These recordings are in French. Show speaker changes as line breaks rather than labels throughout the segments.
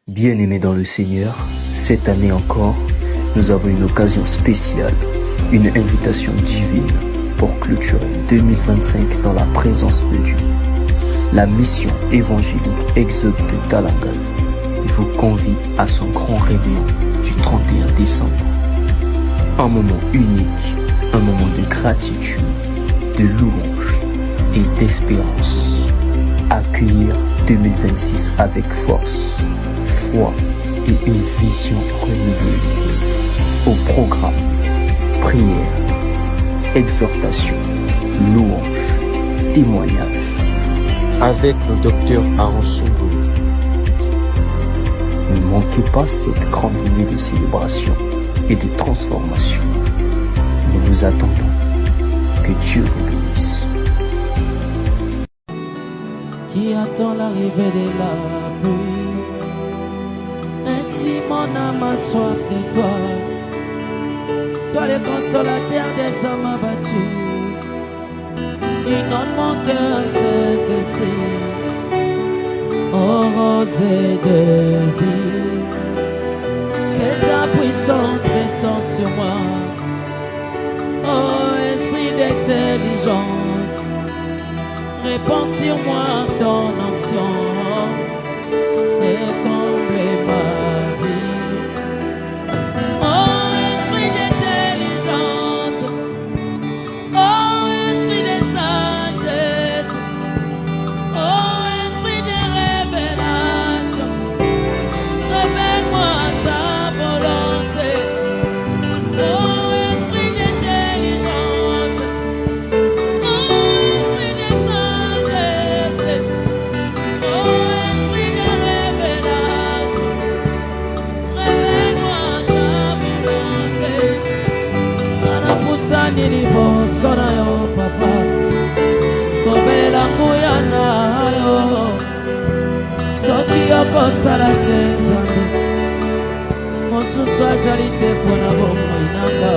Bien-aimés dans le Seigneur, cette année encore, nous avons une occasion spéciale, une invitation divine pour clôturer 2025 dans la présence de Dieu. La mission évangélique Exode de Talangal vous convie à son grand réveillon du 31 décembre. Un moment unique, un moment de gratitude, de louange et d'espérance. Accueillir 2026 avec force, foi et une vision renouvelée. Au programme, prière, exhortation, louange, témoignage.
Avec le docteur Aaron Soumboulou.
Ne manquez pas cette grande nuit de célébration et de transformation. Nous vous attendons. Que Dieu vous bénisse.
Qui attend l'arrivée de la pluie. Ainsi mon âme a soif de toi. Toi le consolateur des âmes abattues. Inonde mon cœur, Saint-Esprit, ô rosée de vie. Que ta puissance descende sur moi. Ô esprit d'intelligence, répands sur moi ton onction et comble ma vie. Oh esprit d'intelligence, oh esprit de sagesse, oh esprit de révélation, révèle-moi ta volonté. Oh esprit d'intelligence, oh esprit de sagesse, oh esprit de révélation, révèle-moi ta volonté. Anapusani liboso na yo papa, kobelela nguya na yo, soki okosala te Nzambe, mosusu azali te mpona bomoi nanga.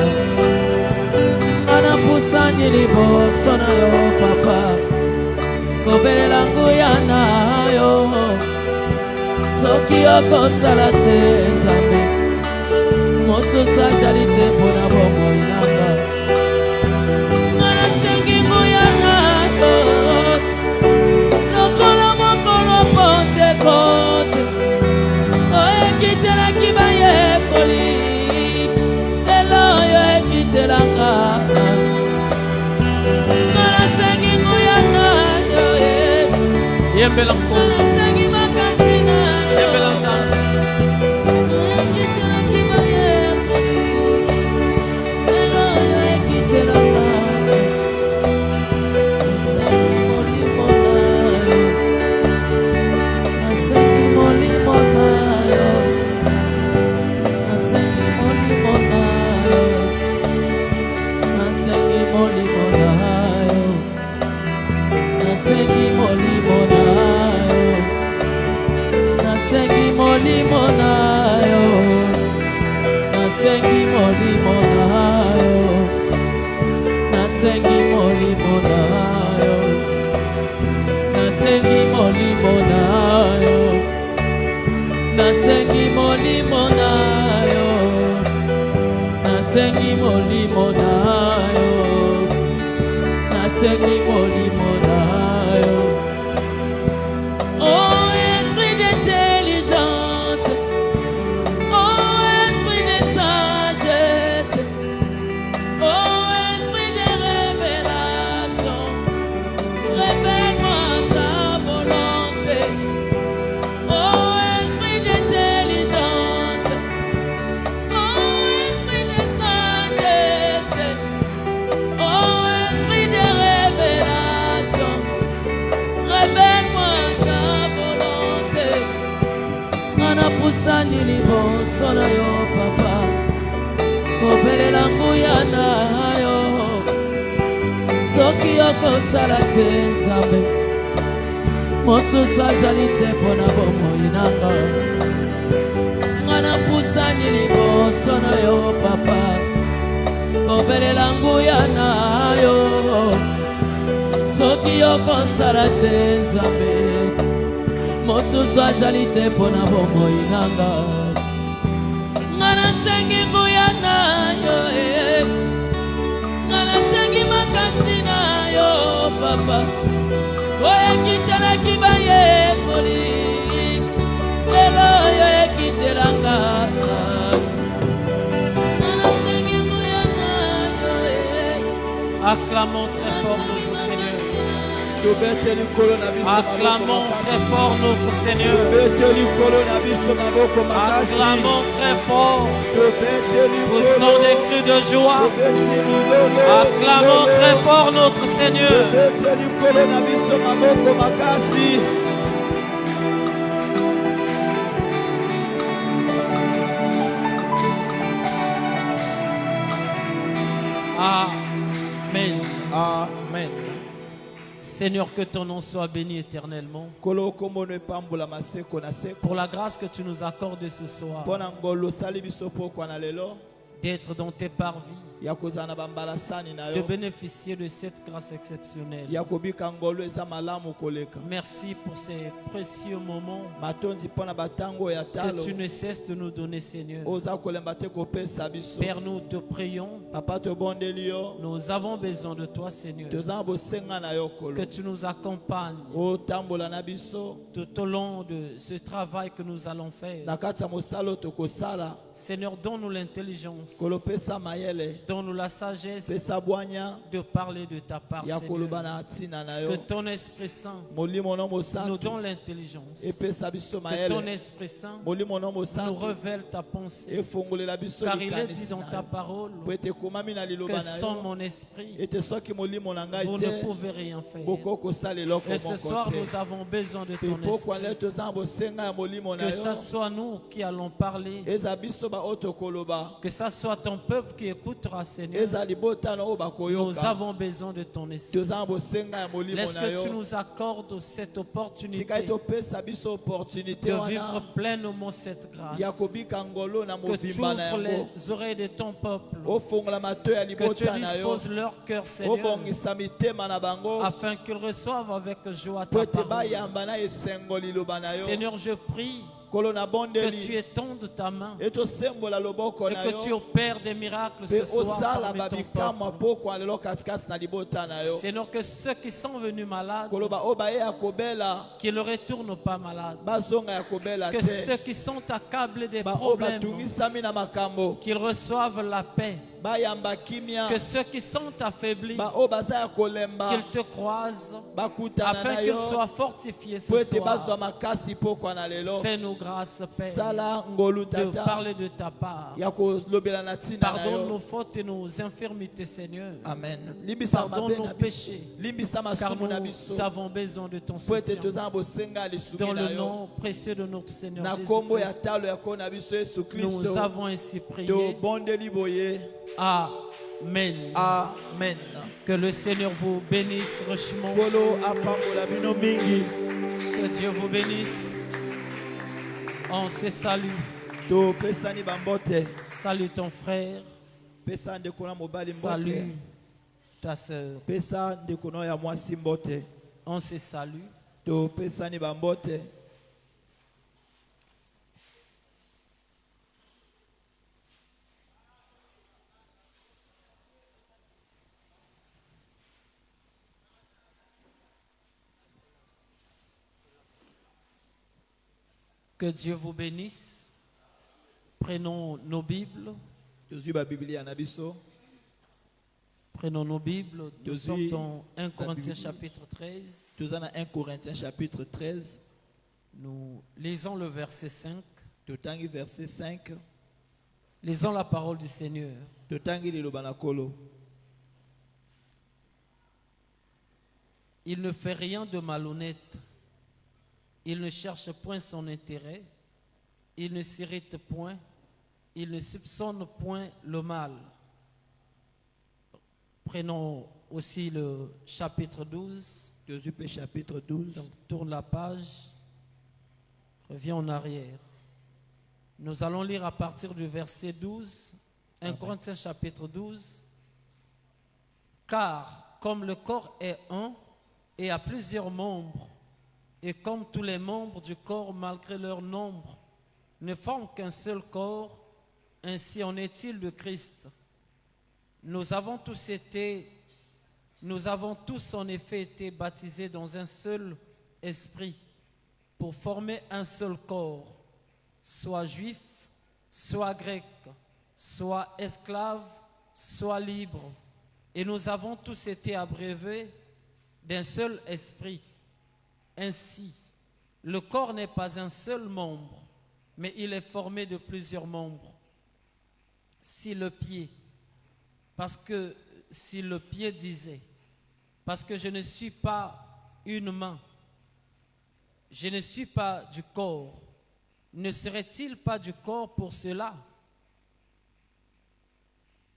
Anapusani liboso na yo papa, kobelela nguya na yo, soki okosala te Nzambe, mosusu azali te mpona bomoi nanga. Nasengi nguya na yo, lokolo mokolo Pentekote, oyekitelaki bayekoli, lelo oyo ekitelanga. Nasengi nguya na yo,
Yembela Nkomo.
nasengi makasi na yo,
Yembela Nzambe.
oyekitelaki bayekoli, lelo oyo ekitelanga. Nasengi molimo na yo, nasengi molimo na yo, nasengi molimo na yo, nasengi molimo na yo, nasengi molimo na yo, nasengi molimo na yo, nasengi molimo na yo, nasengi molimo na yo, nasengi molimo na yo, nasengi molimo na yo, nasengi molimo na yo, nasengi molimo na yo. Oh esprit d'intelligence, oh esprit de sagesse, oh esprit de révélation, révèle-moi ta volonté. Oh esprit d'intelligence, oh esprit de sagesse, oh esprit de révélation, révèle-moi ta volonté. Anapusani liboso na yo papa, kobelela nguya na yo, soki okosala te Nzambe, mosusu azali te mpona bomoi nanga. Anapusani liboso na yo papa, kobelela nguya na yo, soki okosala te Nzambe, mosusu ajali te mpo na bomoi nanga nga nasengi nguya na yo nga nasengi makasi na yo papa oyo ekitelaki bayekoli lelo oyo ekitelanga nga nasengi nguya na yo
Acclamons très fort notre Seigneur. Acclamons très fort notre Seigneur. Acclamons très fort. Poussons des cris de joie. Acclamons très fort notre Seigneur. Amen.
Amen.
Seigneur, que ton nom soit béni éternellement. Pour la grâce que tu nous accordes ce soir, d'être dans tes parvis, de bénéficier de cette grâce exceptionnelle. Merci pour ces précieux moments que tu ne cesses de nous donner, Seigneur. Père, nous te prions. Nous avons besoin de toi, Seigneur. Que tu nous accompagnes tout au long de ce travail que nous allons faire. Seigneur, donne-nous l'intelligence, donne-nous la sagesse de parler de ta part, Seigneur. Que ton Esprit Saint nous donne l'intelligence. Que ton Esprit Saint nous révèle ta pensée. Car il est dit dans ta parole que sans mon esprit, vous ne pouvez rien faire. Et ce soir, nous avons besoin de ton esprit. Que ce soit nous qui allons parler, que ce soit ton peuple qui écoutera, Seigneur. Nous avons besoin de ton esprit. Laisse que tu nous accordes cette opportunité de vivre pleinement cette grâce. Que tu ouvres les oreilles de ton peuple. Que tu disposes leur cœur, Seigneur, afin qu'ils reçoivent avec joie ta parole. Seigneur, je prie que tu étendes ta main et que tu opères des miracles ce soir parmi ton peuple. Seigneur, que ceux qui sont venus malades, qu'ils ne retournent pas malades. Que ceux qui sont accablés des problèmes, qu'ils reçoivent la paix. Que ceux qui sont affaiblis, qu'ils te croisent, afin qu'ils soient fortifiés ce soir. Fais-nous grâce, Père, de parler de ta part. Pardonne nos fautes et nos infirmités, Seigneur.
Amen.
Pardonne nos péchés, car nous avons besoin de ton soutien. Dans le nom précieux de notre Seigneur Jésus-Christ, nous avons ainsi prié. Amen.
Amen.
Que le Seigneur vous bénisse richement. Que Dieu vous bénisse. On se salue. Salut ton frère. Salut ta soeur. On se salue. Que Dieu vous bénisse. Prenons nos Bibles. Prenons nos Bibles. Nous sommes dans 1 Corinthiens chapitre 13.
1 Corinthiens chapitre 13.
Nous lisons le verset 5.
Verset 5.
Lisons la parole du Seigneur. Il ne fait rien de malhonnête. Il ne cherche point son intérêt. Il ne s'irrite point. Il ne soupçonne point le mal. Prenons aussi le chapitre 12.
Chapitre 12.
Donc, tourne la page. Reviens en arrière. Nous allons lire à partir du verset 12. 1 Corinthiens chapitre 12. Car comme le corps est un et a plusieurs membres, Et comme tous les membres du corps, malgré leur nombre, ne forment qu'un seul corps, ainsi en est-il de Christ. Nous avons tous en effet été baptisés dans un seul esprit pour former un seul corps, soit juif, soit grec, soit esclave, soit libre. Et nous avons tous été abreuvés d'un seul esprit. Ainsi, le corps n'est pas un seul membre, mais il est formé de plusieurs membres. Si le pied disait, parce que je ne suis pas une main, je ne suis pas du corps, ne serait-il pas du corps pour cela?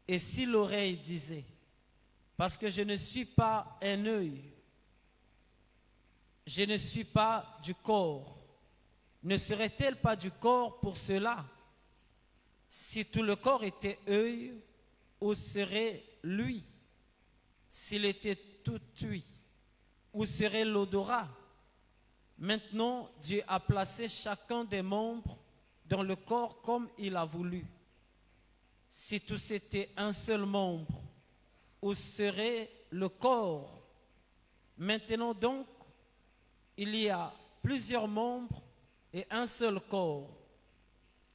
Et si l'oreille disait, parce que je ne suis pas un œil, je ne suis pas du corps, ne serait-elle pas du corps pour cela? Si tout le corps était œil, où serait lui? S'il était tout ouïe, où serait l'odorat? Maintenant, Dieu a placé chacun des membres dans le corps comme il a voulu. Si tous étaient un seul membre, où serait le corps? Maintenant donc, il y a plusieurs membres et un seul corps.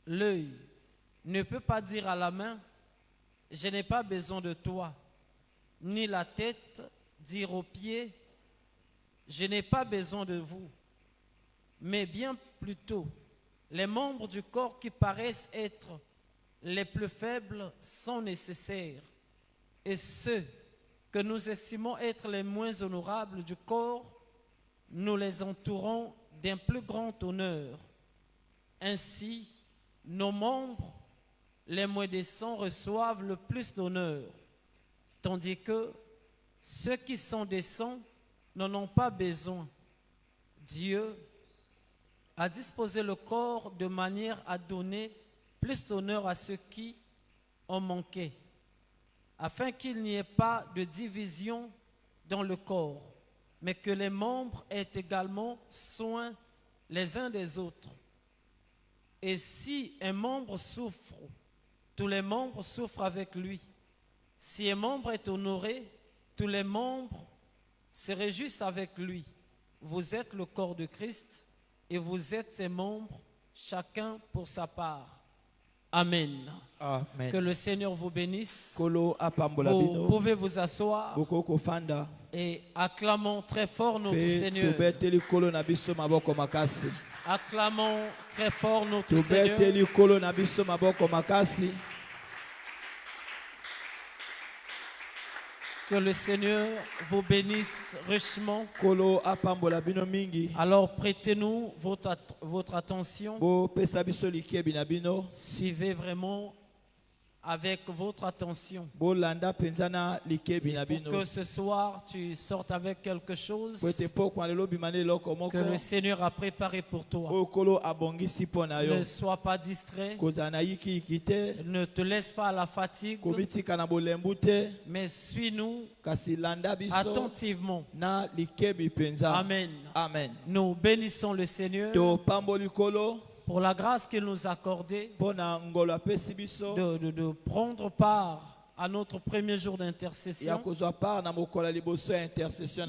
L'œil ne peut pas dire à la main, je n'ai pas besoin de toi, ni la tête dire aux pieds, je n'ai pas besoin de vous. Mais bien plutôt, les membres du corps qui paraissent être les plus faibles sont nécessaires, et ceux que nous estimons être les moins honorables du corps, nous les entourons d'un plus grand honneur. Ainsi, nos membres, les moins décents, reçoivent le plus d'honneur, tandis que ceux qui sont décents n'en ont pas besoin. Dieu a disposé le corps de manière à donner plus d'honneur à ceux qui en manquaient, afin qu'il n'y ait pas de division dans le corps, mais que les membres aient également soin les uns des autres. Et si un membre souffre, tous les membres souffrent avec lui. Si un membre est honoré, tous les membres se réjouissent avec lui. Vous êtes le corps de Christ et vous êtes ses membres, chacun pour sa part. Amen.
Amen.
Que le Seigneur vous bénisse.
Vous
pouvez vous asseoir et acclamons très fort notre Seigneur. Acclamons très fort notre Seigneur. Que le Seigneur vous bénisse richement. Alors prêtez-nous votre attention. Suivez vraiment avec votre attention. Pour que ce soir tu sortes avec quelque chose que le Seigneur a préparé pour toi. Ne sois pas distrait. Ne te laisse pas à la fatigue. Mais suis-nous attentivement. Amen.
Amen.
Nous bénissons le Seigneur pour la grâce qu'il nous a accordée de prendre part à notre premier jour d'intercession.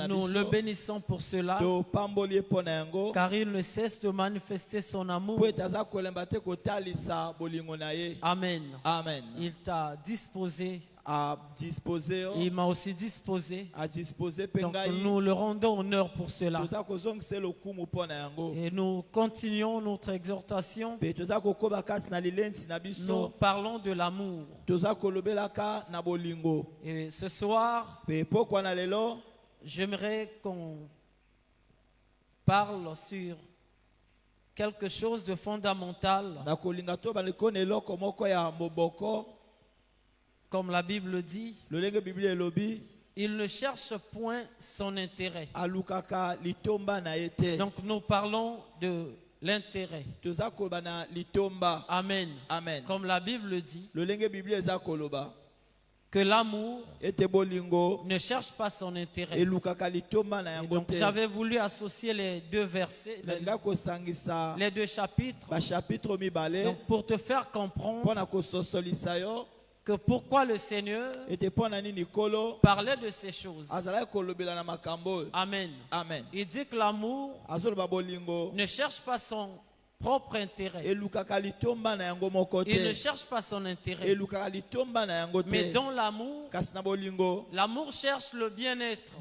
Nous le bénissons pour cela, car il ne cesse de manifester son amour. Amen.
Amen.
Il t'a disposé. Il m'a aussi disposé. Donc nous le rendons honneur pour cela. Et nous continuons notre exhortation. Nous parlons de l'amour. Et ce soir, j'aimerais qu'on parle sur quelque chose de fondamental. Comme la Bible dit, il ne cherche point son intérêt. Donc nous parlons de l'intérêt.
Amen.
Amen.
Amen.
Comme la Bible dit, que l'amour ne cherche pas son intérêt. Et donc j'avais voulu associer les deux versets, les deux chapitres, donc pour te faire comprendre que pourquoi le Seigneur parlait de ces choses. Amen.
Amen.
Il dit que l'amour ne cherche pas son propre intérêt. Il ne cherche pas son intérêt. Mais dans l'amour, l'amour cherche le bien-être.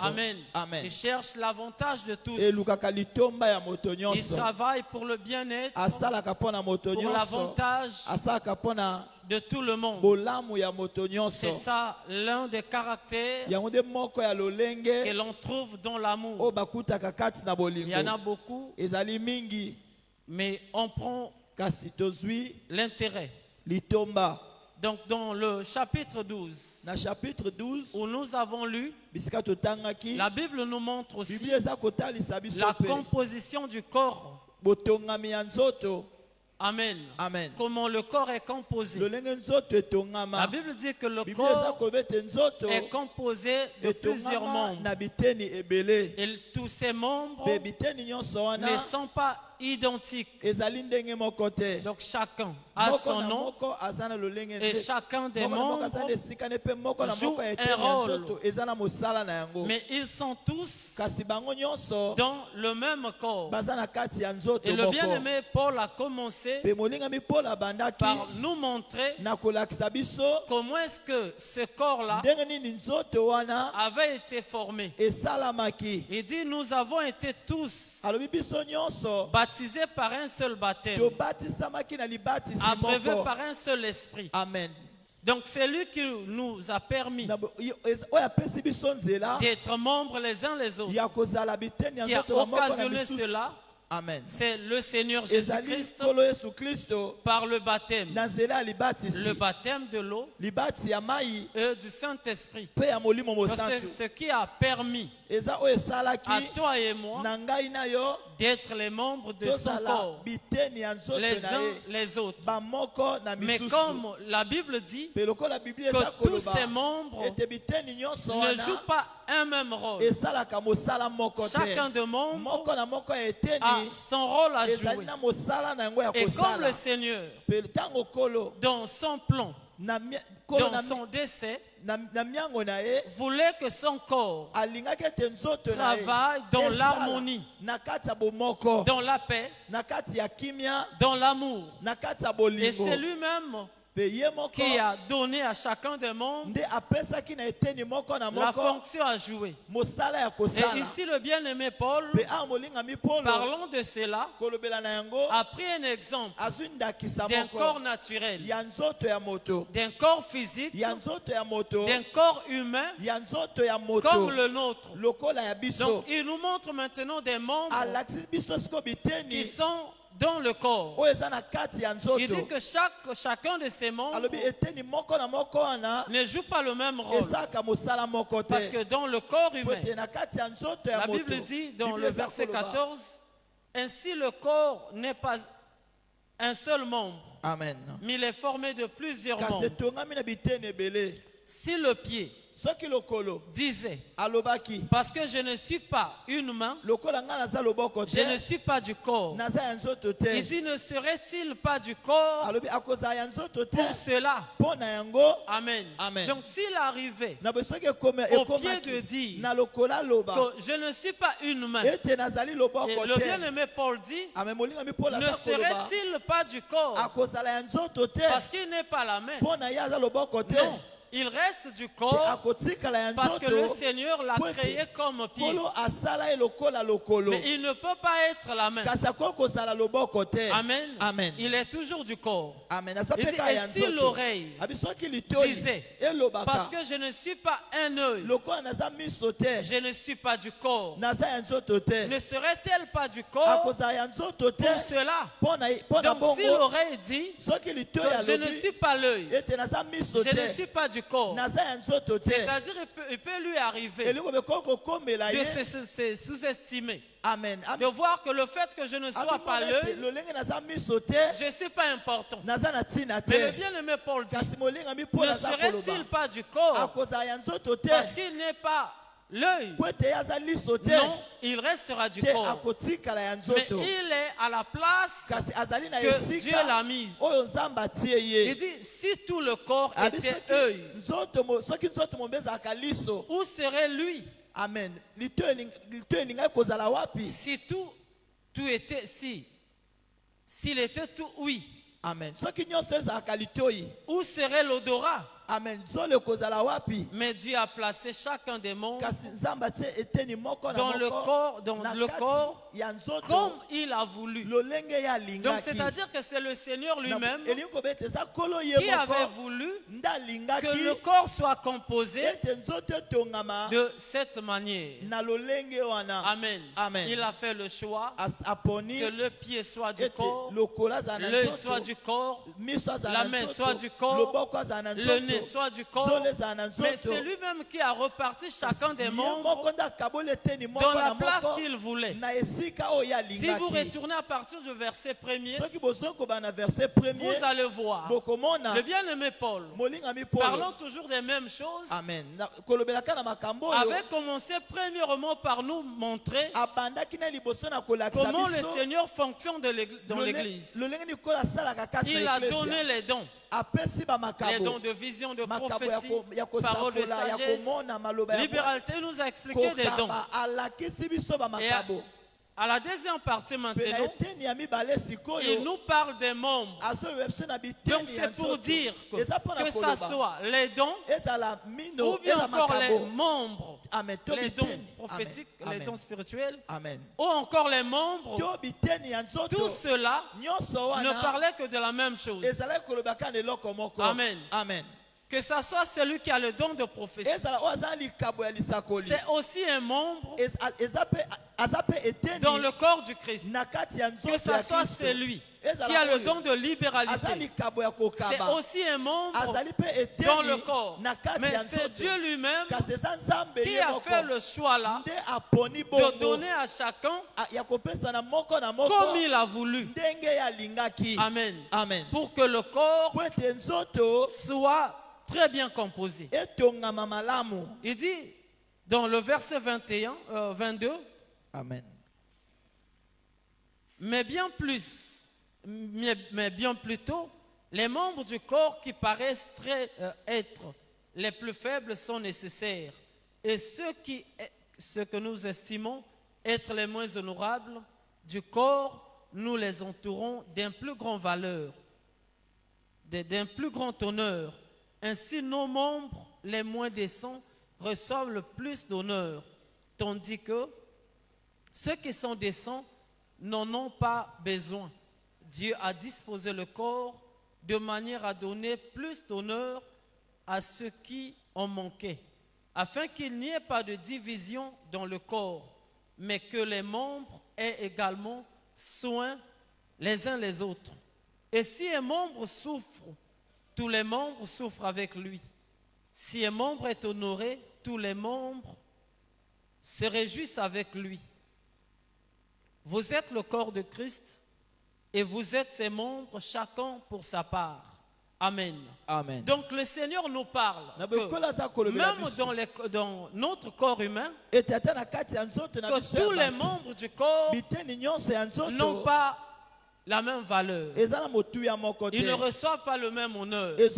Amen.
Amen.
Il cherche l'avantage de tous. Il travaille pour le bien-être, pour l'avantage de tout le monde. C'est ça l'un des caractères que l'on trouve dans l'amour. Il y en a beaucoup, mais on prend l'intérêt. Donc dans le chapitre 12, où nous avons lu, la Bible nous montre aussi la composition du corps. Amen.
Amen.
Comment le corps est composé. La Bible dit que le corps est composé de plusieurs membres. Et tous ces membres ne sont pas identiques. Donc chacun a son nom et chacun des membres joue un rôle. Mais ils sont tous dans le même corps. Et le bien-aimé Paul a commencé par nous montrer comment est-ce que ce corps-là avait été formé. Il dit nous avons été tous baptisés par un seul baptême, abreuvés par un seul esprit.
Amen.
Donc c'est lui qui nous a permis d'être membres les uns les autres, qui a occasionné cela.
Amen.
C'est le Seigneur Jésus-Christ par le baptême. Le baptême de l'eau et du Saint-Esprit. C'est ce qui a permis à toi et moi d'être les membres de son corps, les uns les autres. Mais comme la Bible dit que tous ces membres ne jouent pas un même rôle, chacun de membres a son rôle à jouer. Et comme le Seigneur, dans son plan, dans son décès, voulait que son corps travaille dans l'harmonie, dans la paix, dans l'amour. Et c'est lui-même qui a donné à chacun des membres la fonction à jouer. Et ici le bien-aimé Paul, parlant de cela, a pris un exemple d'un corps naturel, d'un corps physique, d'un corps humain comme le nôtre. Donc il nous montre maintenant des membres qui sont dans le corps. Il dit que chacun de ces membres ne joue pas le même rôle. Parce que dans le corps humain, la Bible dit dans le verset 14, ainsi le corps n'est pas un seul membre,
Amen.
Mais il est formé de plusieurs membres. Si le pied disait, parce que je ne suis pas une main, je ne suis pas du corps, il dit, ne serait-il pas du corps pour cela? Amen.
Amen.
Donc s'il arrivait au pied de dire que je ne suis pas une main, et le bien-aimé Paul dit, ne serait-il pas du corps parce qu'il n'est pas la main? Non. Il reste du corps parce que le Seigneur l'a créé comme pied. Mais il ne peut pas être la main. Amen.
Amen.
Il est toujours du corps.
Amen.
Il dit, et si l'oreille disait, parce que je ne suis pas un œil, je ne suis pas du corps, ne serait-elle pas du corps pour cela? Donc si l'oreille dit que je ne suis pas l'œil, je ne suis pas du corps. C'est-à-dire il peut lui arriver de se sous-estimer.
Amen.
De voir que le fait que je ne sois pas l'œil, je ne suis pas important. Mais le bien-aimé Paul dit, ne serait-il pas du corps parce qu'il n'est pas l'œil? Non, il restera du corps. Mais il est à la place que Dieu l'a mise. Il dit, si tout le corps était œil, où serait lui?
Amen.
Si tout était, s'il était tout oui.
Amen.
Où serait l'odorat?
Amen.
Mais Dieu a placé chacun des membres dans le corps comme il a voulu. Donc c'est-à-dire que c'est le Seigneur lui-même qui avait voulu que le corps soit composé de cette manière. Amen.
Amen.
Il a fait le choix que le pied soit du corps, l'œil soit du corps, la main soit du corps, le nez soit du corps, mais c'est lui-même qui a reparti chacun des membres dans la place qu'il voulait. Si vous retournez à partir du verset 1er, vous allez voir le bien-aimé Paul, parlant toujours des mêmes choses, avait commencé premièrement par nous montrer comment le Seigneur fonctionne dans l'église. Il a donné les dons. Les dons de vision, de prophétie, parole de sagesse, libéralité. Il nous a expliqué des dons. Et à la deuxième partie maintenant, il nous parle des membres. Donc c'est pour dire que ça soit les dons ou bien encore les membres, les dons prophétiques, les dons spirituels, ou encore les membres, tout cela ne parlait que de la même chose. Amen.
Amen.
Que ce soit celui qui a le don de prophétie, c'est aussi un membre dans le corps du Christ. Que ce soit celui qui a le don de libéralité, c'est aussi un membre dans le corps. Mais c'est Dieu lui-même qui a fait le choix là de donner à chacun comme il a voulu. Amen.
Amen.
Pour que le corps soit très bien composé. Il dit dans le verset 22,
Amen.
mais bien plutôt, les membres du corps qui paraissent être les plus faibles sont nécessaires. Et ce que nous estimons être les moins honorables du corps, nous les entourons d'un plus grand valeur, d'un plus grand honneur. Ainsi, nos membres les moins décents reçoivent le plus d'honneur, tandis que ceux qui sont décents n'en ont pas besoin. Dieu a disposé le corps de manière à donner plus d'honneur à ceux qui en manquaient, afin qu'il n'y ait pas de division dans le corps, mais que les membres aient également soin les uns les autres. Et si un membre souffre, tous les membres souffrent avec lui. Si un membre est honoré, tous les membres se réjouissent avec lui. Vous êtes le corps de Christ et vous êtes ses membres, chacun pour sa part. Amen.
Amen.
Donc le Seigneur nous parle que même dans notre corps humain, que tous les membres du corps n'ont pas la même valeur. Ils ne reçoivent pas le même honneur. Mais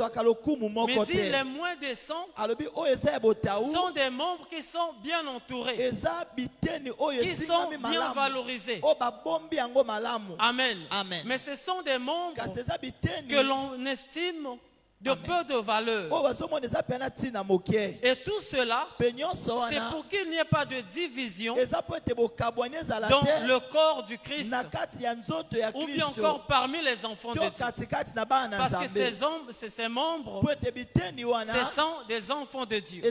dit les moins décents sont des membres qui sont bien entourés, qui sont bien valorisés. Amen.
Amen.
Mais ce sont des membres que l'on estime de peu de valeur. Et tout cela, c'est pour qu'il n'y ait pas de division dans le corps du Christ ou bien encore parmi les enfants de Dieu. Parce que ces membres, ce sont des enfants de Dieu.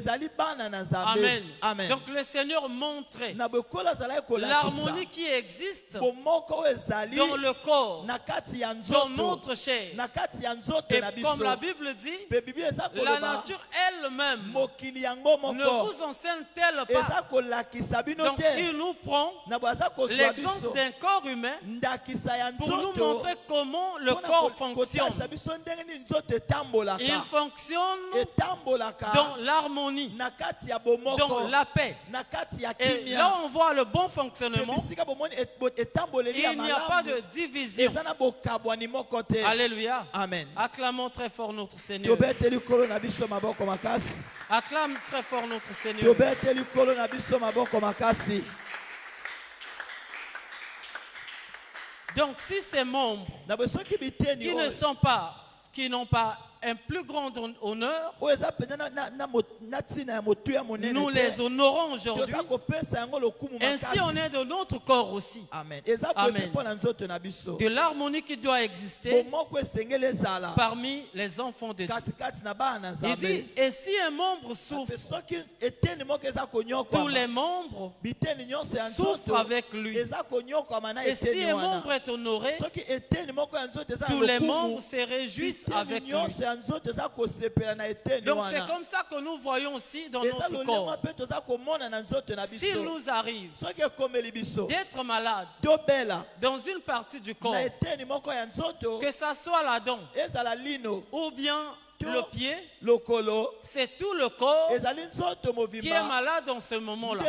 Amen.
Amen.
Donc le Seigneur montrait l'harmonie qui existe dans le corps, dans notre chair. Et comme la Bible Bible dit, la nature elle-même ne vous enseigne-t-elle pas? Donc il nous prend l'exemple d'un corps humain pour nous montrer comment le corps fonctionne. Il fonctionne dans l'harmonie, dans la paix. Et là on voit le bon fonctionnement. Il n'y a pas de division. Alléluia.
Amen.
Acclamons très fort notre Seigneur. Acclame très fort notre Seigneur. Donc si ces membres qui n'ont pas un plus grand honneur, nous les honorons aujourd'hui. Ainsi on est de notre corps aussi.
Amen.
Amen. De l'harmonie qui doit exister parmi les enfants de Dieu. Il dit, et si un membre souffre, tous les membres souffrent avec lui. Et si un membre est honoré, tous les membres se réjouissent avec lui. Donc c'est comme ça que nous voyons aussi dans notre corps. S'il nous arrive d'être malade dans une partie du corps, que ça soit la dent ou bien le pied, c'est tout le corps qui est malade en ce moment-là.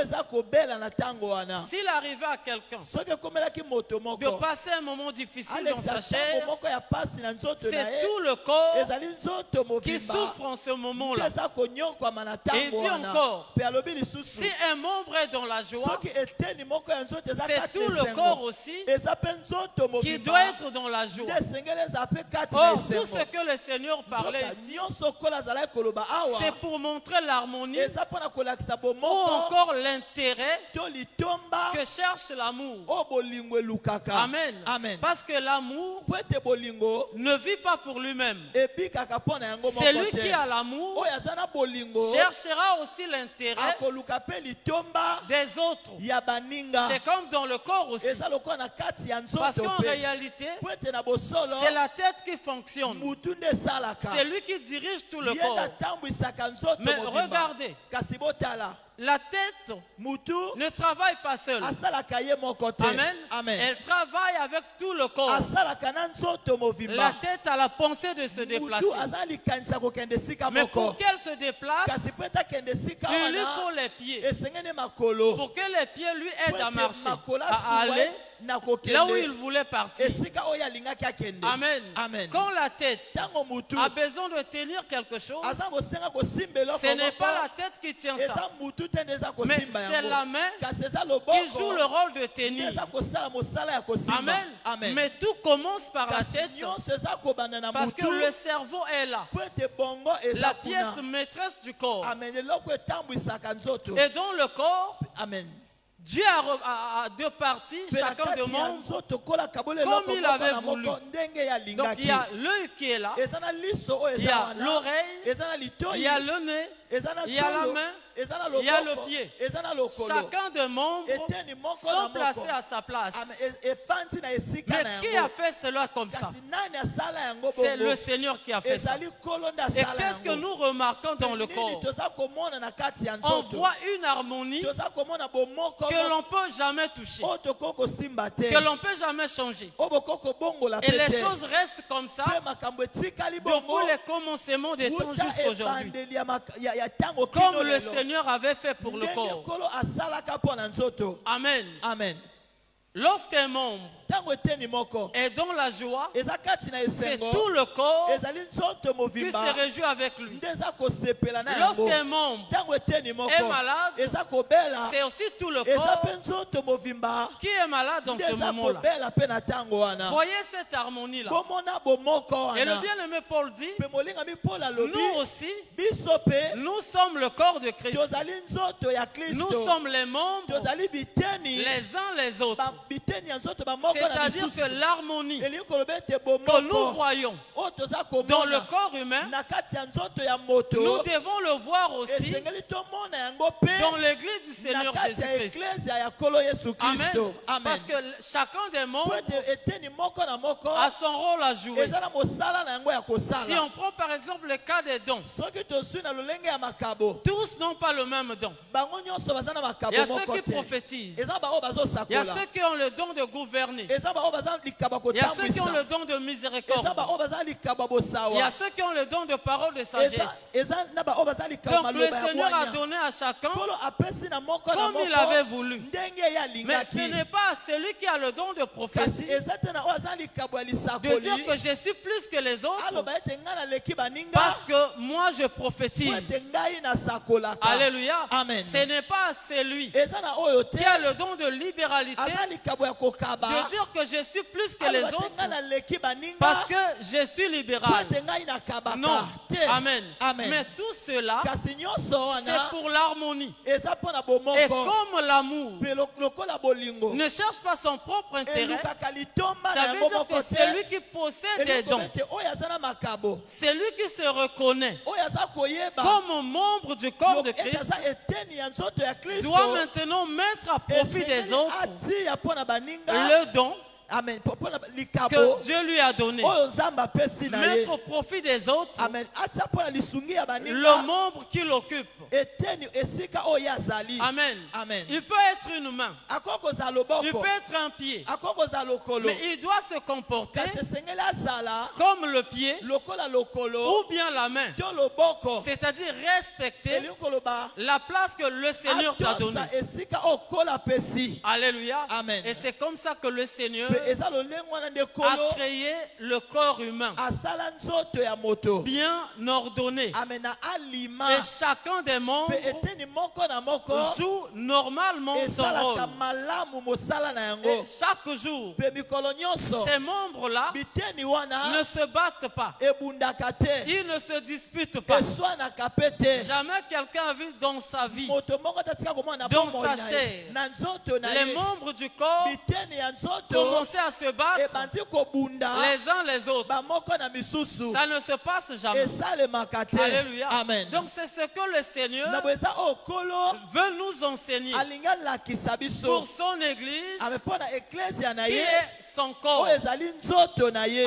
S'il arrivait à quelqu'un de passer un moment difficile dans sa chair, c'est tout le corps qui souffre en ce moment-là. Et il dit encore, si un membre est dans la joie, c'est tout le corps aussi qui doit être dans la joie. Or, tout ce que le Seigneur parlait ici, c'est pour montrer l'harmonie ou encore l'intérêt que cherche l'amour. Amen.
Amen.
Parce que l'amour ne vit pas pour lui-même. Celui qui a l'amour cherchera aussi l'intérêt des autres. C'est comme dans le corps aussi. Parce qu'en réalité, c'est la tête qui fonctionne. C'est lui qui dirige tout le corps. Mais regardez, la tête ne travaille pas seule. Amen.
Amen.
Elle travaille avec tout le corps. La tête a la pensée de se déplacer. Mais pour qu'elle se déplace, il lui faut les pieds. Pour que les pieds lui aident à marcher, à aller là où il voulait partir. Amen.
Amen.
Quand la tête a besoin de tenir quelque chose, ce n'est pas la tête qui tient ça, mais c'est la main qui joue le rôle de tenir. Amen.
Amen.
Mais tout commence par la tête, parce que le cerveau est là, la pièce maîtresse du corps. Et dans le corps,
Amen.
Dieu a deux parties, chacun de membres, comme il avait voulu. Donc il y a l'œil qui est là, il y a l'oreille, il y a le nez, il y a la main, il y a le pied. Chacun des membres sont placés à sa place. Mais qui a fait cela comme ça? C'est le Seigneur qui a fait ça. Et qu'est-ce que nous remarquons dans le corps? On voit une harmonie que l'on ne peut jamais toucher, que l'on ne peut jamais changer. Et les choses restent comme ça depuis les commencements des temps jusqu'à aujourd'hui. Comme le Seigneur avait fait pour le corps. Amen.
Amen.
Lorsqu'un membre est dans la joie, c'est tout le corps qui se réjouit avec lui. Lorsqu'un membre est malade, c'est aussi tout le corps qui est malade dans ce moment-là. Voyez cette harmonie-là. Et le bien-aimé Paul dit, nous aussi, nous sommes le corps de Christ. Nous sommes les membres les uns les autres. C'est-à-dire que l'harmonie que nous voyons dans le corps humain, nous devons le voir aussi dans l'église du Seigneur Jésus-Christ. Amen. Parce que chacun des membres a son rôle à jouer. Si on prend par exemple le cas des dons, tous n'ont pas le même don. Il y a ceux qui prophétisent. Il y a ceux qui ont le don de gouverner. Il y a ceux qui ont le don de miséricorde. Il y a ceux qui ont le don de parole de sagesse. Donc le Seigneur a donné à chacun comme il avait voulu. Mais ce n'est pas celui qui a le don de prophétie de dire que je suis plus que les autres parce que moi je prophétise. Alléluia. Amen. Ce n'est pas celui qui a le don de libéralité de dire que je suis plus que les autres parce que je suis libéral. Non. Amen. Mais tout cela, c'est pour l'harmonie. Et comme l'amour ne cherche pas son propre intérêt, ça veut dire que celui qui possède des dons, celui qui se reconnaît comme membre du corps de Christ, doit maintenant mettre à profit des autres le don que Dieu lui a donné. Mettre au profit des autres le membre qu'il occupe. Amen. Il peut être une main. Il peut être un pied. Mais il doit se comporter comme le pied ou bien la main. C'est-à-dire respecter la place que le Seigneur t'a donnée. Alléluia. Amen. Et c'est comme ça que le Seigneur a créé le corps humain bien ordonné. Et chacun des membres joue normalement son rôle. Et chaque jour, ces membres-là ne se battent pas. Ils ne se disputent pas. Jamais quelqu'un a vu dans sa vie, dans sa chair, les membres du corps commencer à se battre les uns les autres. Ça ne se passe jamais. Alléluia. Amen. Donc c'est ce que le Seigneur veut nous enseigner pour son église qui est son corps.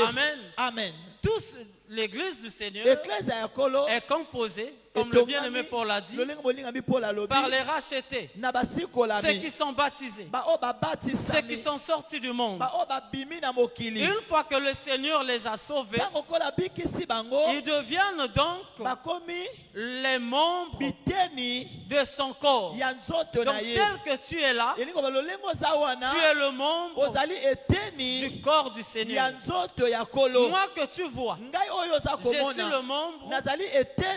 Amen. Amen. Tous l'église du Seigneur est composée, comme le bien-aimé Paul l'a dit, par les rachetés, ceux qui sont baptisés, ceux qui sont sortis du monde. Une fois que le Seigneur les a sauvés, ils deviennent donc les membres de son corps. Donc tel que tu es là, tu es le membre du corps du Seigneur. Moi que tu vois, je suis le membre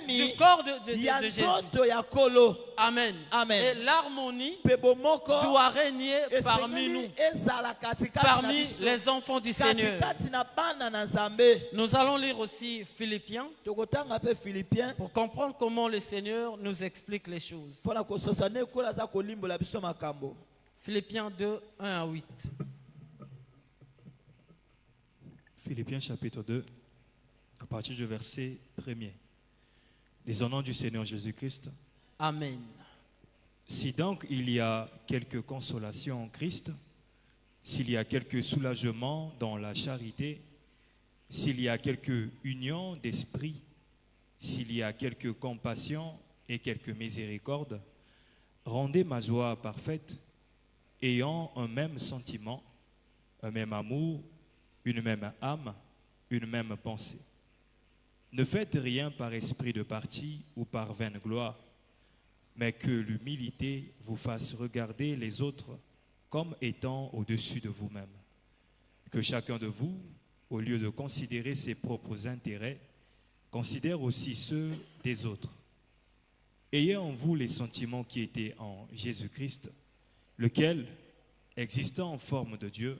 du corps de Jésus. Amen. Amen. Et l'harmonie doit régner parmi nous, parmi les enfants du Seigneur. Nous allons lire aussi Philippiens pour comprendre comment le Seigneur nous explique les choses. Philippiens 2, 1 à 8.
Philippiens chapitre 2, à partir du verset 1er. Les au nom du Seigneur Jésus-Christ.
Amen.
Si donc il y a quelque consolation en Christ, s'il y a quelque soulagement dans la charité, s'il y a quelque union d'esprit, s'il y a quelque compassion et quelque miséricorde, rendez ma joie parfaite, ayant un même sentiment, un même amour, une même âme, une même pensée. Ne faites rien par esprit de parti ou par vaine gloire, mais que l'humilité vous fasse regarder les autres comme étant au-dessus de vous-même. Que chacun de vous, au lieu de considérer ses propres intérêts, considère aussi ceux des autres. Ayez en vous les sentiments qui étaient en Jésus-Christ, lequel, existant en forme de Dieu,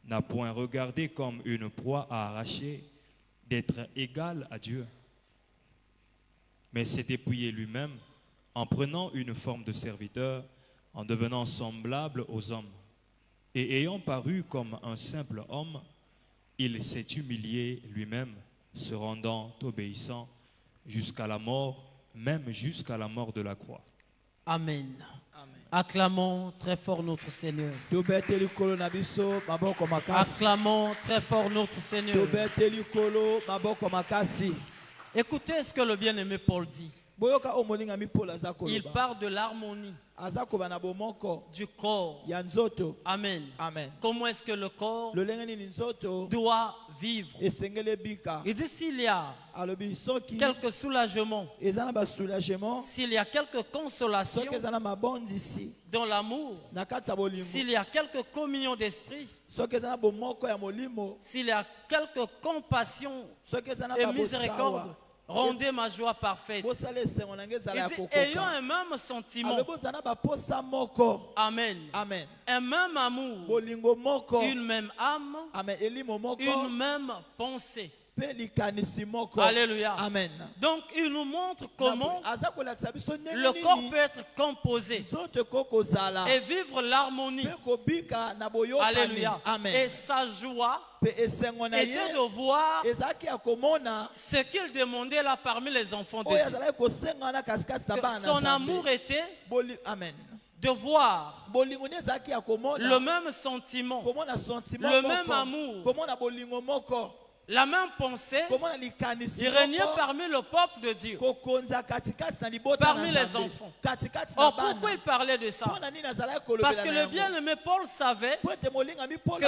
n'a point regardé comme une proie à arracher d'être égal à Dieu, mais s'est dépouillé lui-même en prenant une forme de serviteur, en devenant semblable aux hommes. Et ayant paru comme un simple homme, il s'est humilié lui-même, se rendant obéissant jusqu'à la mort, même jusqu'à la mort de la croix.
Amen. Acclamons très fort notre Seigneur. Acclamons très fort notre Seigneur. Écoutez ce que le bien-aimé Paul dit. Il parle de l'harmonie du corps. Amen. Comment est-ce que le corps doit vivre? Il dit s'il y a quelques soulagements, s'il y a quelques consolations dans l'amour, s'il y a quelques communions d'esprit, s'il y a quelques compassions et miséricorde, rendez ma joie parfaite. Il dit, ayant un même sentiment. Amen. Un même amour. Une même âme. Une même pensée. Alléluia.
Amen.
Donc il nous montre comment le corps peut être composé et vivre l'harmonie. Alléluia. Et sa joie était de voir ce qu'il demandait là parmi les enfants de Dieu. Son amour était de voir le même sentiment, le même amour, la même pensée, il régnait parmi le peuple de Dieu, parmi les enfants. Or, pourquoi il parlait de ça? Parce que le bien-aimé Paul savait que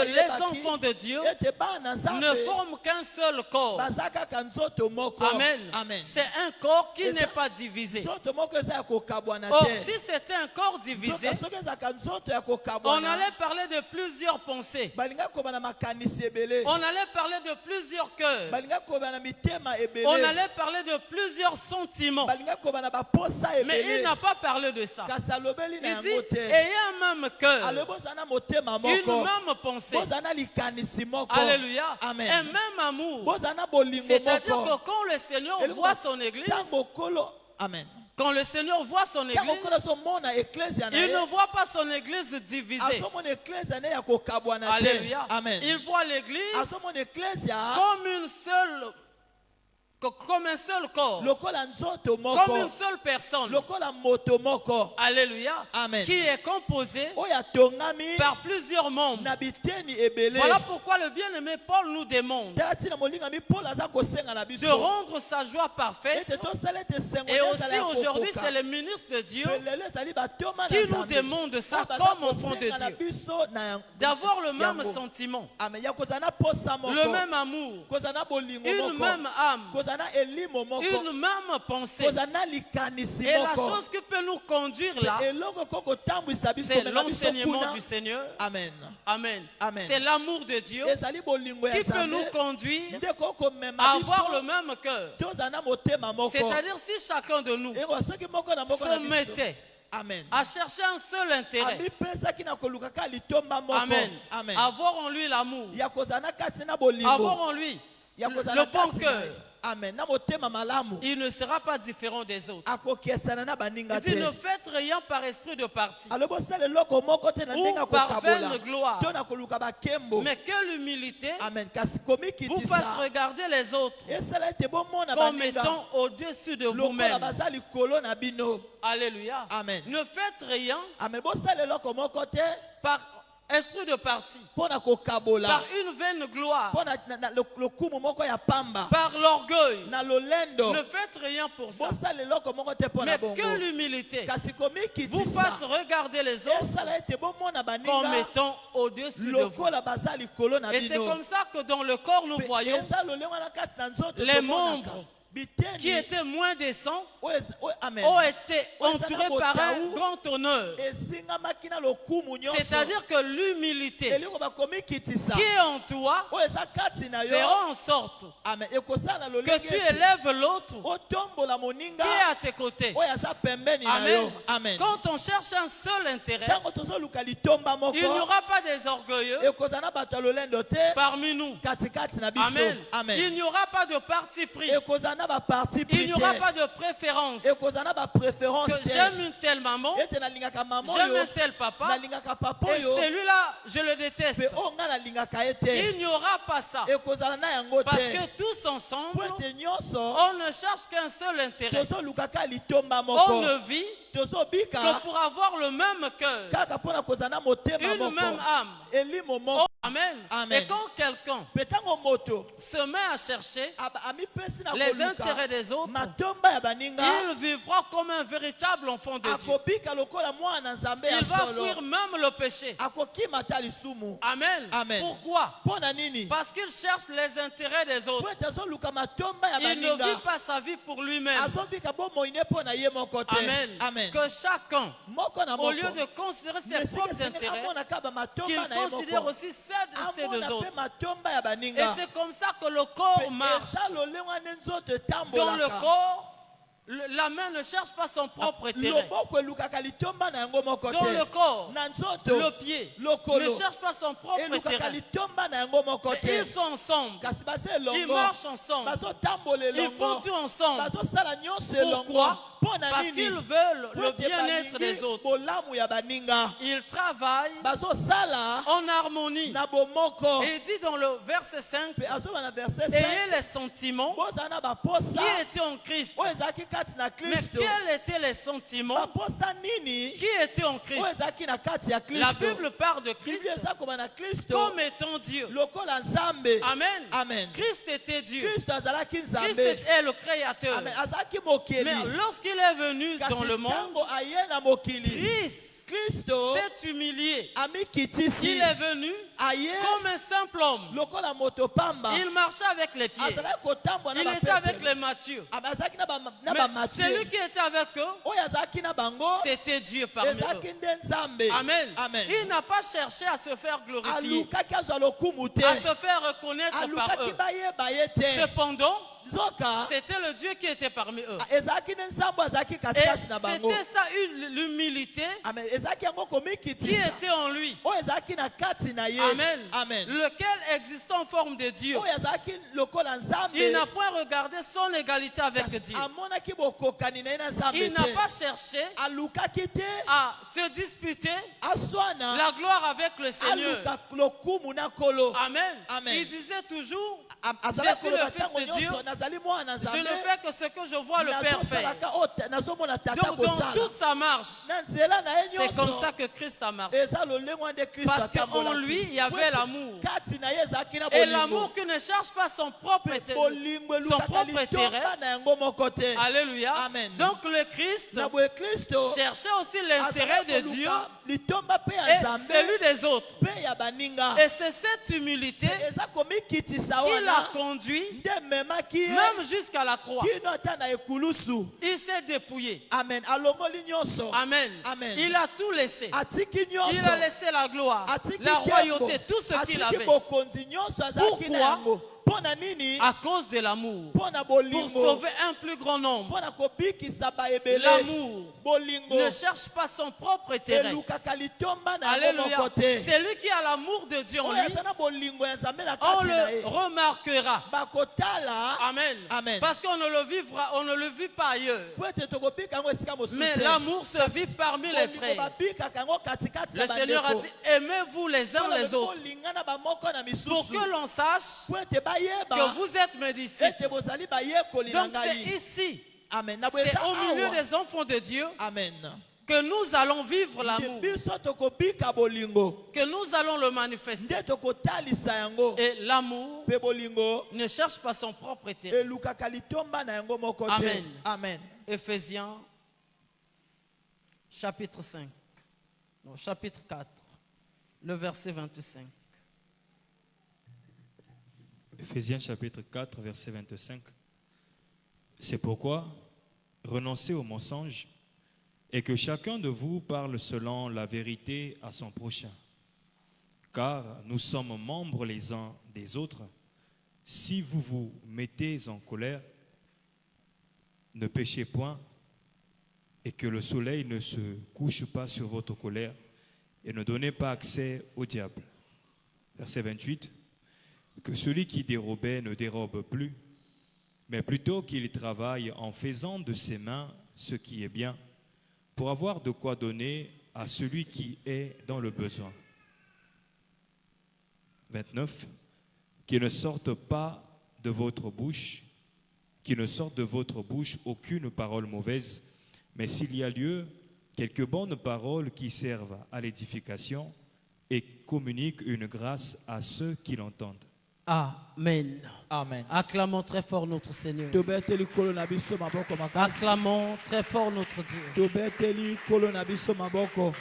les enfants de Dieu ne forment qu'un seul corps. Amen. C'est un corps qui n'est pas divisé. Or, si c'était un corps divisé, on allait parler de plusieurs pensées. On allait parler de plusieurs cœurs. On allait parler de plusieurs sentiments. Mais il n'a pas parlé de ça. Il dit, ayez un même cœur, une même pensée. Alléluia. Un même amour. C'est-à-dire que quand le Seigneur voit son église, quand le Seigneur voit son église, il ne voit pas son église divisée. Alléluia. Il voit l'église comme un seul corps, comme une seule personne. Alléluia. Qui est composé par plusieurs membres. Voilà pourquoi le bien-aimé Paul nous demande de rendre sa joie parfaite. Et aussi aujourd'hui, c'est le ministre de Dieu qui nous demande ça comme enfant de Dieu. D'avoir le même sentiment, le même amour, une même âme, une même pensée. Et la chose qui peut nous conduire là, c'est l'enseignement du Seigneur. Amen. C'est l'amour de Dieu qui peut nous conduire à avoir le même cœur. C'est-à-dire si chacun de nous se mettait à chercher un seul intérêt. Amen. Avoir en lui l'amour. Avoir en lui le bon cœur. Il ne sera pas différent des autres. Il dit ne faites rien par esprit de parti ou par vaine gloire, mais que l'humilité vous fasse regarder les autres comme étant au-dessus de vous-même. Alléluia. Ne faites rien par esprit de parti, par une vaine gloire, par l'orgueil. Ne faites rien pour ça, mais que l'humilité vous fasse regarder les autres comme étant au-dessus de vous. Et c'est comme ça que dans le corps nous voyons les membres qui étaient moins décents ont été entourés par un grand honneur. C'est-à-dire que l'humilité qui est en toi fera en sorte que tu élèves l'autre qui est à tes côtés. Amen. Quand on cherche un seul intérêt, il n'y aura pas des orgueilleux parmi nous. Amen. Il n'y aura pas de parti pris. Il n'y aura pas de préférence. Que j'aime une telle maman, j'aime un tel papa, et celui-là, je le déteste. Il n'y aura pas ça. Parce que tous ensemble, on ne cherche qu'un seul intérêt. On ne vit que pour avoir le même cœur, une même âme. Oh, amen. Et quand quelqu'un se met à chercher les intérêts des autres, il vivra comme un véritable enfant de Dieu. Il va fuir même le péché. Amen. Pourquoi? Parce qu'il cherche les intérêts des autres. Il ne vit pas sa vie pour lui-même. Amen. Que chacun, au lieu de considérer ses propres intérêts, qu'il considère aussi ceux des autres. Et c'est comme ça que le corps marche. Dans le corps, la main ne cherche pas son propre intérêt. Dans le corps, le pied ne cherche pas son propre intérêt. Mais ils sont ensemble. Ils marchent ensemble. Ils font tout ensemble. Pourquoi? Parce qu'ils veulent le bien-être des autres. Ils travaillent en harmonie. Et il dit dans le verset 5, ayez les sentiments qui étaient en Christ. Mais quels étaient les sentiments qui étaient en Christ? La Bible parle de Christ comme étant Dieu. Amen. Christ était Dieu. Christ est le Créateur. Mais lorsqu'il est venu dans le monde, Christ s'est humilié. Il est venu comme un simple homme. Il marchait avec les pieds. Il était avec les Matthieu. Mais celui qui était avec eux, c'était Dieu parmi eux. Amen. Il n'a pas cherché à se faire glorifier, à se faire reconnaître par eux. Cependant, c'était le Dieu qui était parmi eux. Et c'était ça, l'humilité qui était en lui. Amen. Lequel existait en forme de Dieu. Il n'a pas regardé son égalité avec Dieu. Il n'a pas cherché à se disputer la gloire avec le Seigneur. Amen. Il disait toujours, je suis le Fils de Dieu. Je ne fais que ce que je vois le Père faire. Donc dans toute sa marche, c'est comme ça que Christ a marché. Parce qu'en lui, il y avait l'amour. Et l'amour qui ne cherche pas son propre intérêt. Alléluia. Donc le Christ cherchait aussi l'intérêt de Dieu et celui des autres. Et c'est cette humilité qui l'a conduit même jusqu'à la croix. Il s'est dépouillé. Amen. Il a tout laissé. Il a laissé la gloire, la royauté, tout ce qu'il avait. Pourquoi? À cause de l'amour. Pour sauver un plus grand nombre. L'amour ne cherche pas son propre intérêt. Alléluia. C'est lui qui a l'amour de Dieu en lui. On le remarquera. Amen. Parce qu'on ne le vit pas ailleurs. Mais l'amour se vit parmi les frères. Le Seigneur a dit, aimez-vous les uns les autres. Pour que l'on sache que vous êtes mes disciples. Donc c'est ici, c'est au milieu des enfants de Dieu que nous allons vivre l'amour, que nous allons le manifester. Et l'amour ne cherche pas son propre intérêt. Amen. Éphésiens chapitre 5, non, chapitre 4, le verset 25.
Éphésiens chapitre 4, verset 25. C'est pourquoi, renoncez au mensonge et que chacun de vous parle selon la vérité à son prochain. Car nous sommes membres les uns des autres. Si vous vous mettez en colère, ne péchez point et que le soleil ne se couche pas sur votre colère et ne donnez pas accès au diable. Verset 28. Que celui qui dérobait ne dérobe plus, mais plutôt qu'il travaille en faisant de ses mains ce qui est bien, pour avoir de quoi donner à celui qui est dans le besoin. 29. Qu'il ne sorte pas de votre bouche, qu'il ne sorte de votre bouche aucune parole mauvaise, mais s'il y a lieu, quelques bonnes paroles qui servent à l'édification et communiquent une grâce à ceux qui l'entendent.
Amen.
Amen.
Acclamons très fort notre Seigneur.
Tobeteli kolo na biso maboko makasi.
Acclamons très fort notre Dieu.
Tobeteli kolo na biso maboko.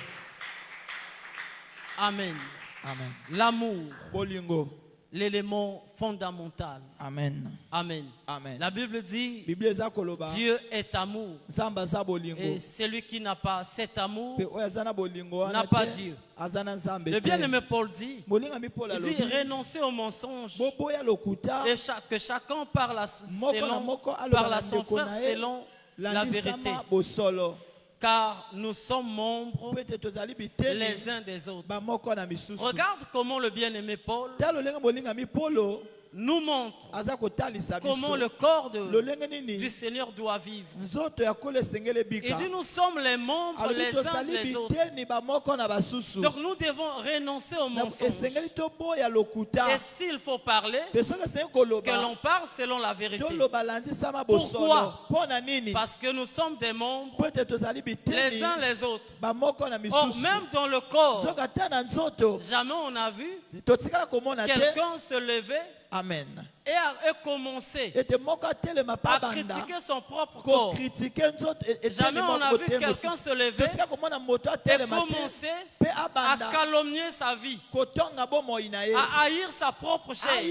Amen.
Amen.
L'amour,
Bolingo.
l'élément fondamental.
Amen.
Amen.
Amen.
La Bible dit,
Bible eza koloba.
Dieu est amour.
Nzamba za bolingo.
Et celui qui n'a pas cet amour
Pe oya zana bolingo
n'a pas Dieu.
Azana nzambe.
Le bien-aimé Paul dit,
Molinga mi Paul
il dit
alobi.
renoncer au mensonge
Boboya lokuta.
et que chacun parle à son frère selon la vérité.
Bosolo.
Car nous sommes membres les uns des autres. Regarde comment le bien-aimé Paul nous montre comment le corps du Seigneur doit vivre. Il dit nous sommes les membres les uns des autres. Donc nous devons renoncer au mensonge. Et s'il faut parler, que l'on parle selon la vérité. Pourquoi? Parce que nous sommes des membres les uns les autres. Or, même dans le corps, jamais on a vu quelqu'un se lever.
Amen.
Et a commencé à critiquer son propre corps. Jamais on a vu quelqu'un se lever et commencer à calomnier sa vie, à haïr sa propre chair.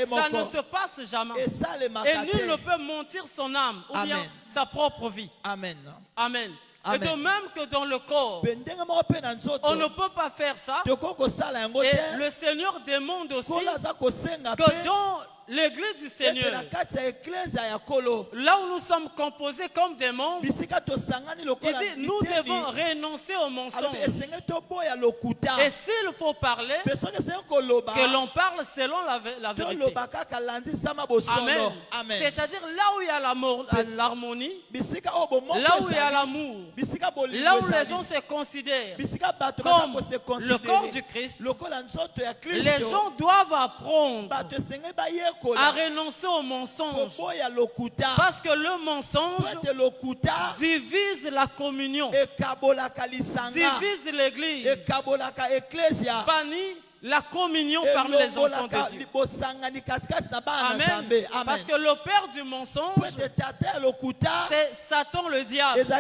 Ça ne se passe jamais. Et nul ne peut mentir son âme ou bien sa propre vie.
Amen.
Amen. Et de même que dans le corps, on ne peut pas faire ça. Et le Seigneur demande aussi que dans l'église du Seigneur, là où nous sommes composés comme des membres, il dit nous devons renoncer au mensonge. Et s'il faut parler, que l'on parle selon la vérité. Amen. C'est-à-dire là où il y a l'harmonie, là où il y a l'amour, là où les gens se considèrent comme le corps du Christ, les gens doivent apprendre à renoncer au mensonge. Parce que le mensonge divise la communion, divise l'église, bannit la communion parmi les enfants de Dieu. Amen. Parce que le père du mensonge, c'est Satan le diable. Il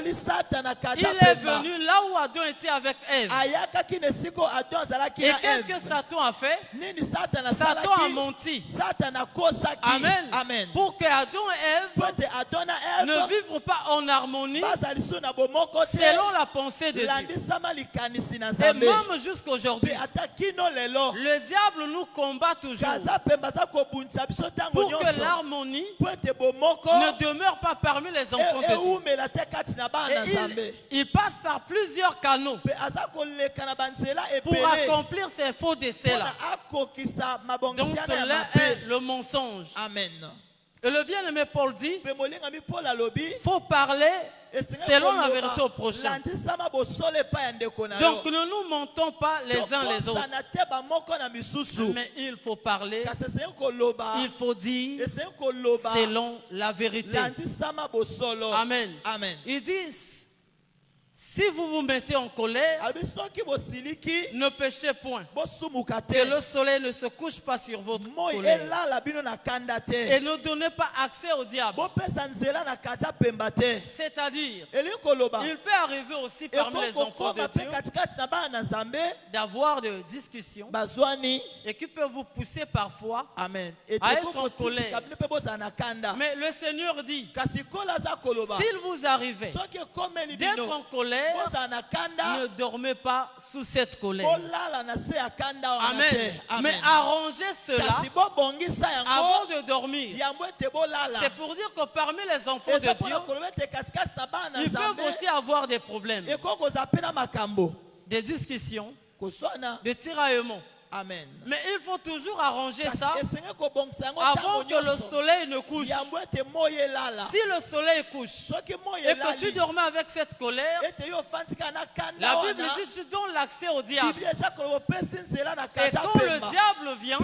est venu là où Adam était avec Ève. Et qu'est-ce que Satan a fait? Satan a menti. Amen. Pour que Adam et Ève ne vivent pas en harmonie selon la pensée de Dieu. Et même jusqu'aujourd'hui, le diable nous combat toujours pour que l'harmonie ne demeure pas parmi les enfants de Dieu. Et il passe par plusieurs canaux pour accomplir ces faux décès-là. Donc l'un est le mensonge.
Amen.
Et le bien-aimé Paul dit, il faut parler selon la vérité au prochain. Donc ne nous mentons pas les uns les autres. Mais il faut parler, il faut dire selon la vérité. Amen. Il dit, si vous vous mettez en colère, ne péchez point. Que le soleil ne se couche pas sur votre colère. Et ne donnez pas accès au diable. C'est-à-dire, il peut arriver aussi parmi les enfants de Dieu d'avoir des discussions et qui peuvent vous pousser parfois à être en colère. Mais le Seigneur dit, s'il vous arrive d'être en colère, ne dormez pas sous cette colère. Amen. Mais arrangez cela avant de dormir. C'est pour dire que parmi les enfants de Dieu, ils peuvent aussi avoir des problèmes, des discussions, des tiraillements.
Amen.
Mais il faut toujours arranger ça avant que le soleil ne couche. Si le soleil couche et que tu dormais avec cette colère, la Bible dit tu donnes l'accès au diable. Et quand le diable vient,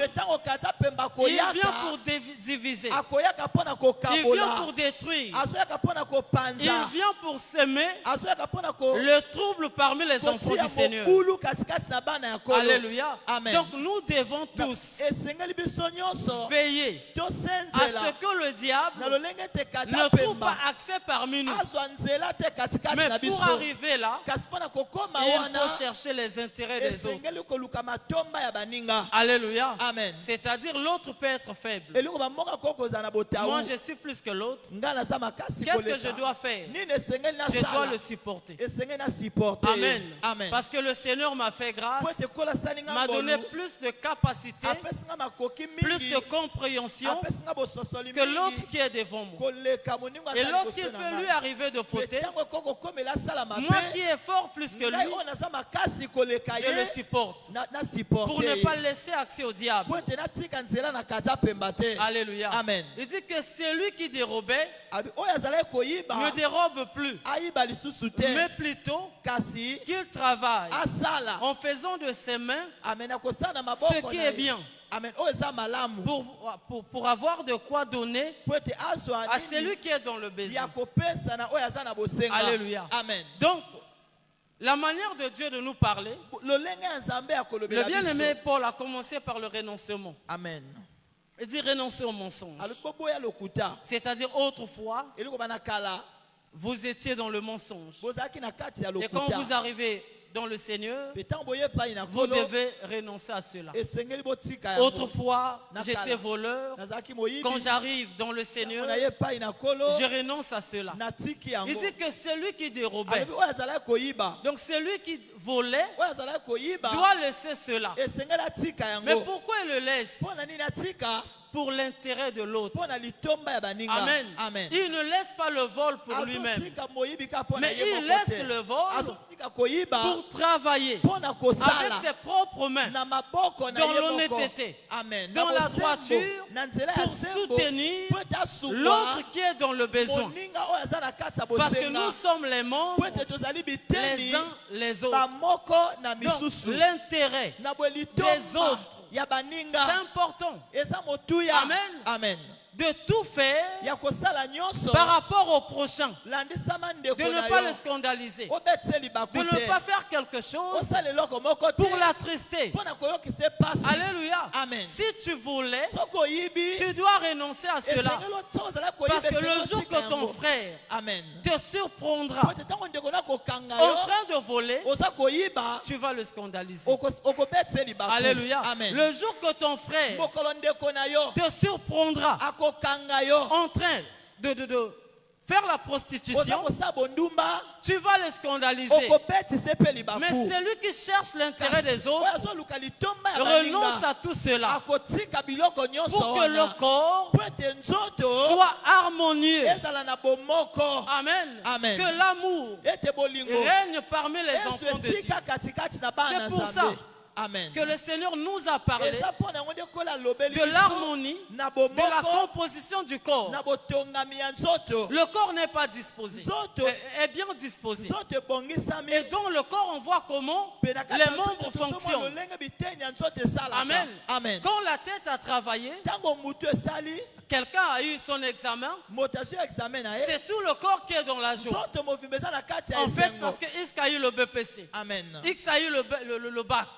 il vient pour diviser. Il vient pour détruire. Il vient pour semer le trouble parmi les enfants du Seigneur. Alléluia.
Amen.
Donc nous devons tous veiller à ce que le diable ne trouve pas accès parmi nous. Mais pour arriver là, il faut chercher les intérêts des autres. Alléluia.
Amen.
C'est-à-dire l'autre peut être faible. Moi je suis plus que l'autre. Qu'est-ce que je dois faire? Je dois le supporter. Amen.
Amen.
Parce que le Seigneur m'a fait grâce, m'a donné plus de capacité, plus de compréhension que l'autre qui est devant moi. Et lorsqu'il peut lui arriver de fauter, moi qui est fort plus que lui, je le supporte pour ne pas laisser accès au diable. Alléluia.
Amen.
Il dit que celui qui dérobait ne dérobe plus, mais plutôt qu'il travaille en faisant de ses mains ce qui est bien. Pour avoir de quoi donner à celui qui est dans le besoin. Alléluia.
Amen.
Donc, la manière de Dieu de nous parler, le bien-aimé Paul a commencé par le renoncement.
Amen.
Il dit renoncer au mensonge. C'est-à-dire autrefois, vous étiez dans le mensonge. Et quand vous arrivez dans le Seigneur, vous devez renoncer à cela. Autrefois, j'étais voleur. Quand j'arrive dans le Seigneur, je renonce à cela. Il dit que celui qui dérobait, donc celui qui volait, doit laisser cela. Mais pourquoi il le laisse? Pour l'intérêt de l'autre. Amen.
Amen.
Il ne laisse pas le vol pour lui-même, mais il laisse le vol pour travailler avec ses propres mains, dans l'honnêteté, dans la droiture, pour soutenir l'autre qui est dans le besoin. Parce que nous sommes les membres les uns les autres. Donc l'intérêt des autres, c'est important. Amen.
Amen.
De tout faire par rapport au prochain, de ne pas le scandaliser, de ne pas faire quelque chose pour l'attrister. Alléluia.
Amen.
Si tu voulais, tu dois renoncer à cela, parce que le jour que ton frère te surprendra en train de voler, tu vas le scandaliser. Alléluia.
Amen.
Le jour que ton frère te surprendra en train de faire la prostitution, tu vas le scandaliser. Mais celui qui cherche l'intérêt des autres renonce à tout cela pour que le corps soit harmonieux. Amen.
Amen.
Que l'amour règne parmi les enfants de Dieu. C'est pour ça que le Seigneur nous a parlé de l'harmonie, de la composition du corps. Le corps n'est pas disposé, est bien disposé. Et dans le corps, on voit comment les membres fonctionnent. Amen.
Amen.
Quand la tête a travaillé, quelqu'un a eu son examen, c'est tout le corps qui est dans la joie. En fait, parce que X a eu le BPC,
Amen.
X a eu le bac,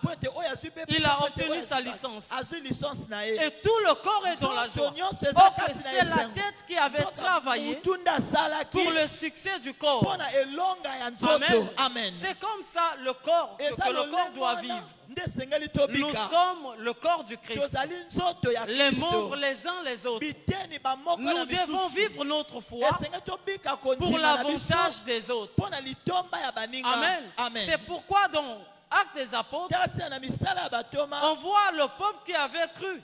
il a obtenu sa licence. Et tout le corps est dans la joie. Or que c'est la tête qui avait travaillé pour le succès du corps. Amen. C'est comme ça le corps, que le corps doit vivre. Nous sommes le corps du Christ, les membres les uns les autres. Nous devons vivre notre foi pour l'avantage des autres. Amen. C'est pourquoi dans Actes des Apôtres, on voit le peuple qui avait cru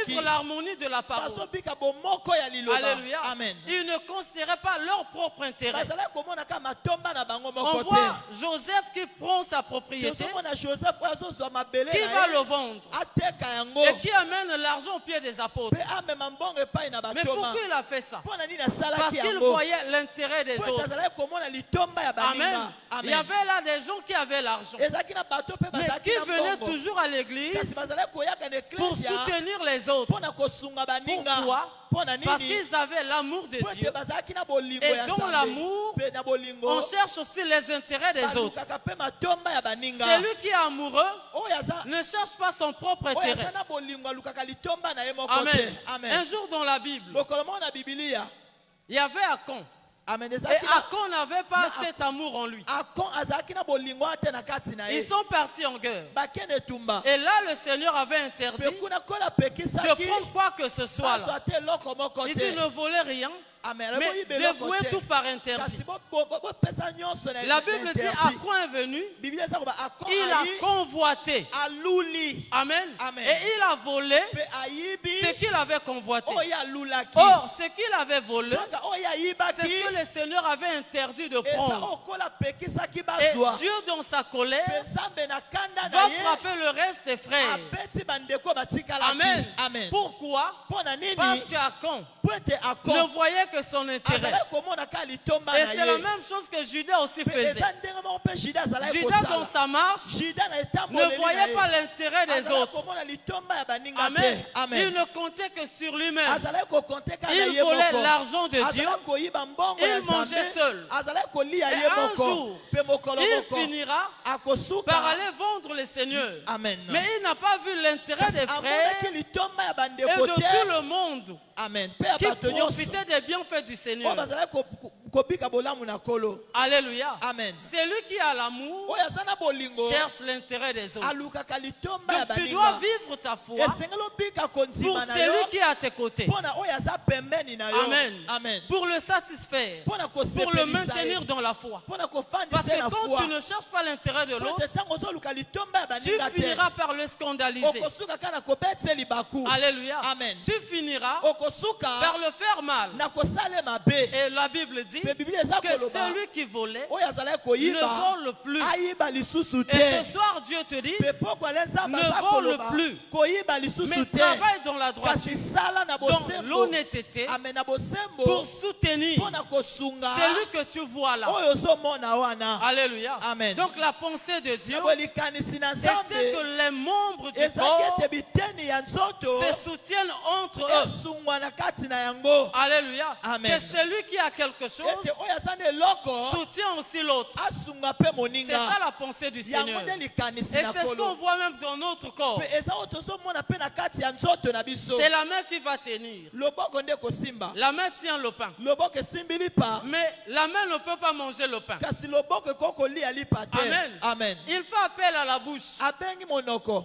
vivre l'harmonie de la parole. Alléluia.
Amen.
Ils ne considéraient pas leur propre intérêt. On voit Joseph qui prend sa propriété, qui va le vendre et qui amène l'argent au pied des apôtres. Mais pourquoi il a fait ça? Parce qu'il voyait l'intérêt des autres. Amen. Il y avait là des gens qui avaient l'argent, mais qui venaient toujours à l'église pour soutenir les autres. Pourquoi? Parce qu'ils avaient l'amour de Dieu. Et dans l'amour, on cherche aussi les intérêts des autres. Celui qui est amoureux ne cherche pas son propre intérêt. Amen. Un jour dans la Bible, il y avait Akon. Et Akon n'avait pas cet amour en lui. Ils sont partis en guerre. Et là, le Seigneur avait interdit de prendre quoi que ce soit là. Il dit ne volez rien, mais dévouez tout par interdit. La Bible dit Akon est venu, il a convoité. Amen. Et il a volé ce qu'il avait convoité. Or, ce qu'il avait volé, c'est ce que le Seigneur avait interdit de prendre. Et Dieu, dans sa colère, va frapper le reste des frères. Amen. Pourquoi? Parce qu'Akon ne voyait que son intérêt. Et c'est la même chose que Judas aussi faisait. Judas, dans sa marche, ne voyait pas l'intérêt des autres. Amen. Il ne comptait que sur lui-même. Il volait l'argent de Dieu. Il mangeait seul. Et un jour, il finira par aller vendre le Seigneur. Mais il n'a pas vu l'intérêt des frères et de tout le monde qui profitait des bienfaits du Seigneur. Alléluia.
Amen.
Celui qui a l'amour cherche l'intérêt des autres. Donc tu dois vivre ta foi pour celui qui est à tes côtés. Amen.
Amen.
Pour le satisfaire, pour le maintenir dans la foi. Parce que quand tu ne cherches pas l'intérêt de l'autre, tu finiras par le scandaliser. Alléluia.
Amen.
Tu finiras par le faire mal. Et la Bible dit que celui qui volait ne vole plus. Et ce soir, Dieu te dit, ne vole plus, mais travaille dans la droiture, dans l'honnêteté, pour soutenir celui que tu vois là. Alléluia.
Amen.
Donc la pensée de Dieu était que les membres du corps se soutiennent entre eux. Alléluia.
Amen.
Que celui qui a quelque chose soutient aussi l'autre. C'est ça la pensée du Seigneur. Et c'est ce qu'on voit même dans notre corps. C'est la main qui va tenir. La main tient le pain. Mais la main ne peut pas manger le pain. Amen.
Amen.
Il fait appel à la bouche.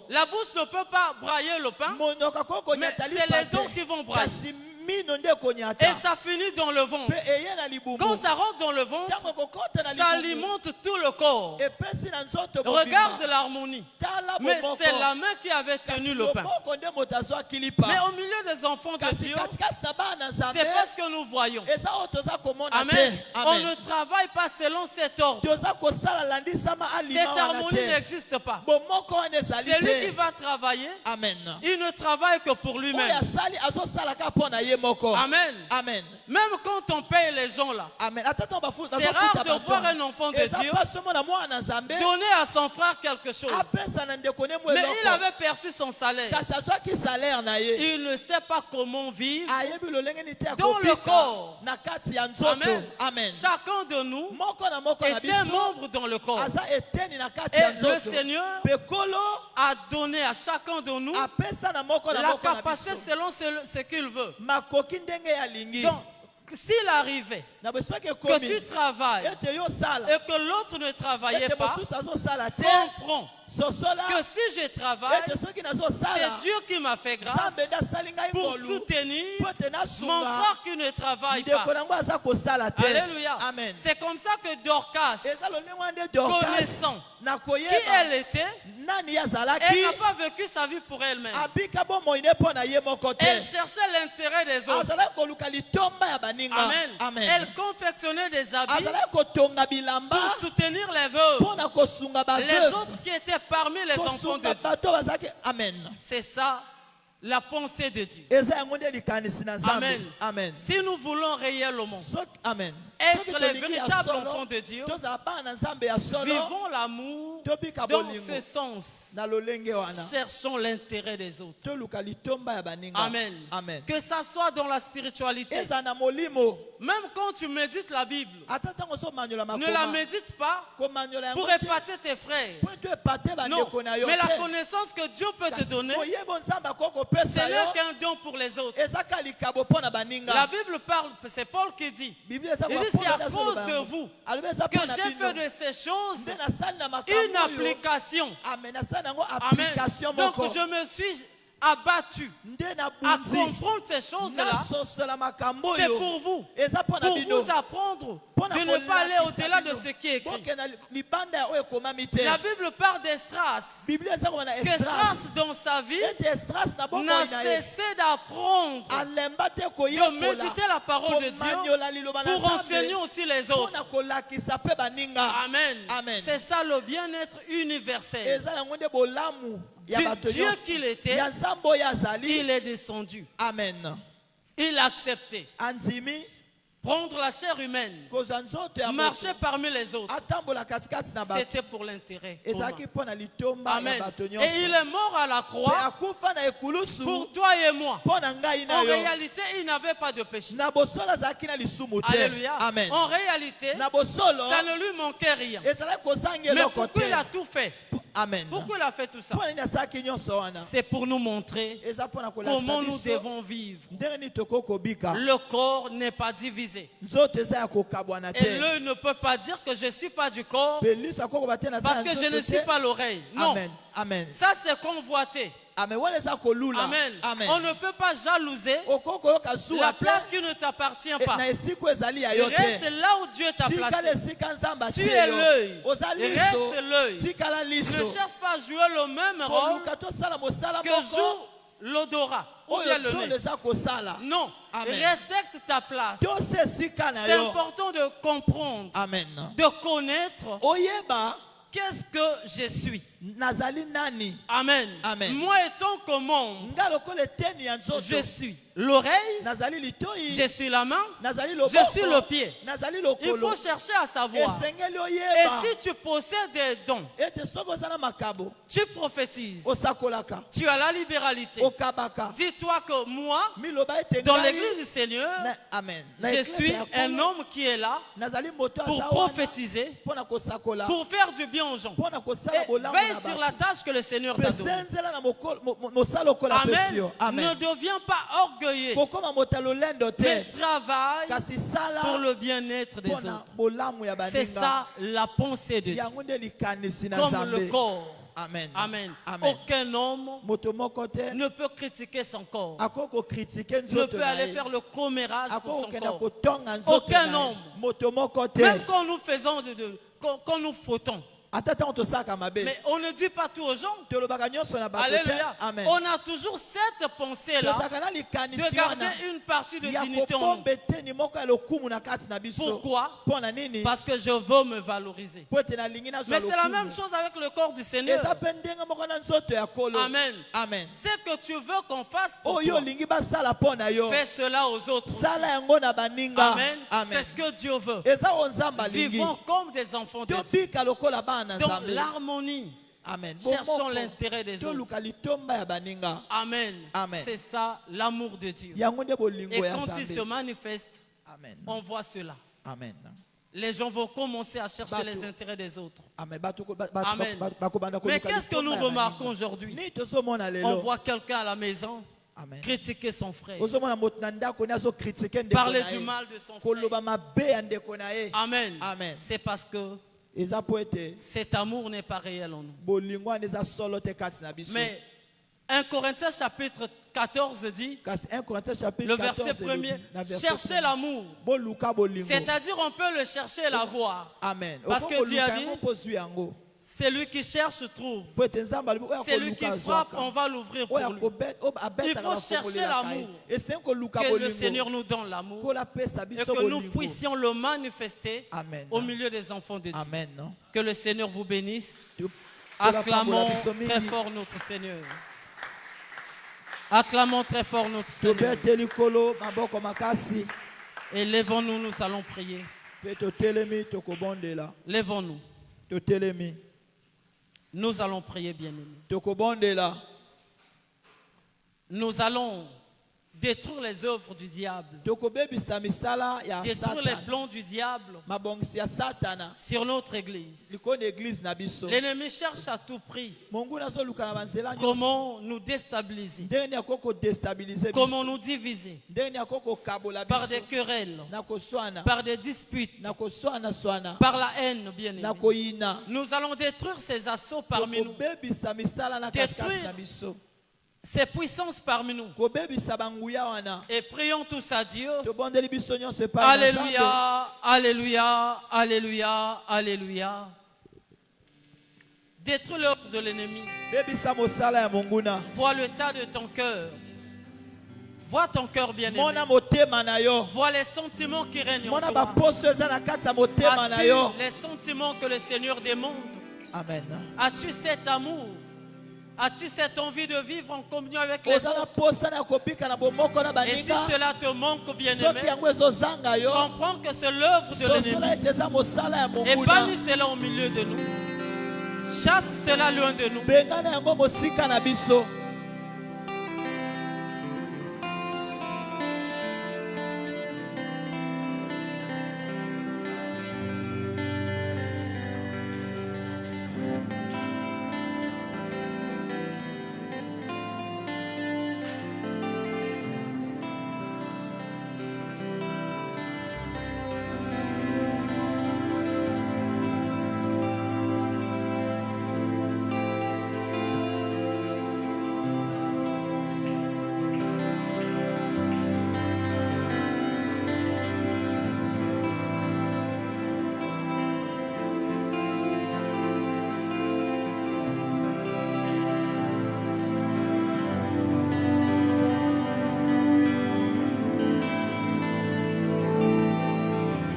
La bouche ne peut pas brailler le pain, mais c'est les dents qui vont brailler. Et ça finit dans le ventre. Quand ça rentre dans le ventre, ça alimente tout le corps. Regarde l'harmonie. Mais c'est la main qui avait tenu le pain. Mais au milieu des enfants de Dieu, c'est pas ce que nous voyons. Amen. On ne travaille pas selon cet ordre. Cette harmonie n'existe pas. Celui qui va travailler, il ne travaille que pour lui-même. Amen.
Amen.
Même quand on paye les gens là, c'est rare de voir un enfant de Dieu donner à son frère quelque chose. Mais il avait perçu son salaire. Il ne sait pas comment vivre dans le corps. Amen. Chacun de nous est un membre dans le corps. Et le Seigneur a donné à chacun de nous la capacité selon ce qu'il veut. Donc, s'il arrivait que tu travailles et que l'autre ne travaillait pas, comprends que si je travaille, c'est Dieu qui m'a fait grâce pour soutenir mon frère qui ne travaille pas. Alléluia. C'est comme ça que Dorcas, connaissant qui elle était, elle n'a pas vécu sa vie pour elle-même. Elle cherchait l'intérêt des autres. Amen. Elle confectionnait des habits pour soutenir les veuves, les autres qui étaient parmi les enfants de Dieu. C'est ça la pensée de Dieu. Amen. Si nous voulons réellement être les véritables enfants de Dieu, vivons l'amour dans ce sens. Cherchons l'intérêt des autres. Amen. Que ça soit dans la spiritualité. Même quand tu médites la Bible, ne la médite pas pour épater tes frères. Non, mais la connaissance que Dieu peut te donner, ce n'est qu'un don pour les autres. La Bible parle, c'est Paul qui dit, il dit c'est à cause de vous que j'ai fait de ces choses une application. Amen. Donc je me suis abattu à comprendre ces choses-là. C'est pour vous apprendre de ne pas aller au-delà de ce qui est écrit. La Bible parle d'Esdras, que Esdras dans sa vie n'a cessé d'apprendre, de méditer la parole de Dieu pour enseigner aussi les autres. Amen. C'est ça le bien-être universel. Dieu qu'il était, il est descendu.
Amen.
Il a accepté. Prendre la chair humaine, marcher parmi les autres, c'était pour l'intérêt commun. Amen. Et il est mort à la croix pour toi et moi. En réalité, il n'avait pas de péché. Alléluia.
Amen.
En réalité, ça ne lui manquait rien. Mais pourquoi il a tout fait?
Amen.
Pourquoi il a fait tout ça? C'est pour nous montrer comment nous devons vivre. Le corps n'est pas divisé. Et l'œil ne peut pas dire que je ne suis pas du corps parce que je ne suis pas l'oreille. Non.
Amen.
Ça c'est convoité. Amen. On ne peut pas jalouser la place qui ne t'appartient pas. Reste là où Dieu t'a placé. Tu es l'œil. Reste l'œil. Ne cherche pas à jouer le même rôle que joue l'odorat ou bien le nez. Non. Respecte ta place. C'est important de comprendre, de connaître qu'est-ce que je suis. Amen. Moi étant comme je suis l'oreille, je suis la main, je suis le pied. Il faut chercher à savoir. Et si tu possèdes des dons, tu prophétises, tu as la libéralité. Dis-toi que moi, dans l'église du Seigneur, je suis un homme qui est là pour prophétiser, pour faire du bien aux gens. Et veille sur la tâche que le Seigneur t'a donnée. Amen. Ne deviens pas orgueilleux, mais travaille pour le bien-être des autres. C'est ça la pensée de Dieu. Comme le corps. Amen. Aucun homme ne peut critiquer son corps, ne peut aller faire le commérage pour son corps. Aucun homme, même quand nous faisons quand nous fautons. Mais on ne dit pas tout aux gens. Alléluia. On a toujours cette pensée-là de garder une partie de dignité en nous. Pourquoi? Parce que je veux me valoriser. Mais c'est la même chose avec le corps du Seigneur. Amen. C'est que tu veux qu'on fasse pour toi. Fais cela aux autres. Amen. C'est ce que Dieu veut. Vivons comme des enfants de Dieu. Dans l'harmonie. Cherchons l'intérêt des autres. Amen. C'est ça l'amour de Dieu. Et quand il se manifeste, on voit cela. Les gens vont commencer à chercher les intérêts des autres. Amen. Mais qu'est-ce que nous remarquons aujourd'hui? On voit quelqu'un à la maison. critiquer son frère, parler du mal de son frère. Amen.
Amen.
C'est parce que cet amour n'est pas réel en nous. Mais 1 Corinthiens chapitre 14 dit, le verset 1er, cherchez l'amour. C'est-à-dire on peut le chercher et l'avoir.
Amen.
Parce que Dieu a dit, celui qui cherche trouve. Celui qui frappe, on va l'ouvrir pour lui. Il faut chercher l'amour. Que le Seigneur nous donne l'amour et que nous puissions le manifester au milieu des enfants de Dieu.
Amen.
Que le Seigneur vous bénisse. Acclamons très fort notre Seigneur. Acclamons très fort notre Seigneur. Et lèvons-nous, nous allons prier. Lèvons-nous. Nous allons prier, bien-aimés. Nous allons détruire les œuvres du diable. Détruire les plans du diable sur notre église. L'ennemi cherche à tout prix comment nous déstabiliser, comment nous diviser par des querelles, par des disputes, par la haine, bien aimé. Nous allons détruire ces assauts parmi nous, détruire ces puissances parmi nous. Et prions tous à Dieu. Alléluia, alléluia, alléluia, alléluia. Détruis l'œuvre de l'ennemi. Vois l'état de ton cœur. Vois ton cœur bien aimé. Vois les sentiments qui règnent en toi. As-tu les sentiments que le Seigneur demande?
Amen.
As-tu cet amour? As-tu cette envie de vivre en communion avec les autres? Et si cela te manque, bien-aimé, comprends que c'est l'œuvre de l'ennemi. Et bannis cela au milieu de nous. Chasse cela loin de nous.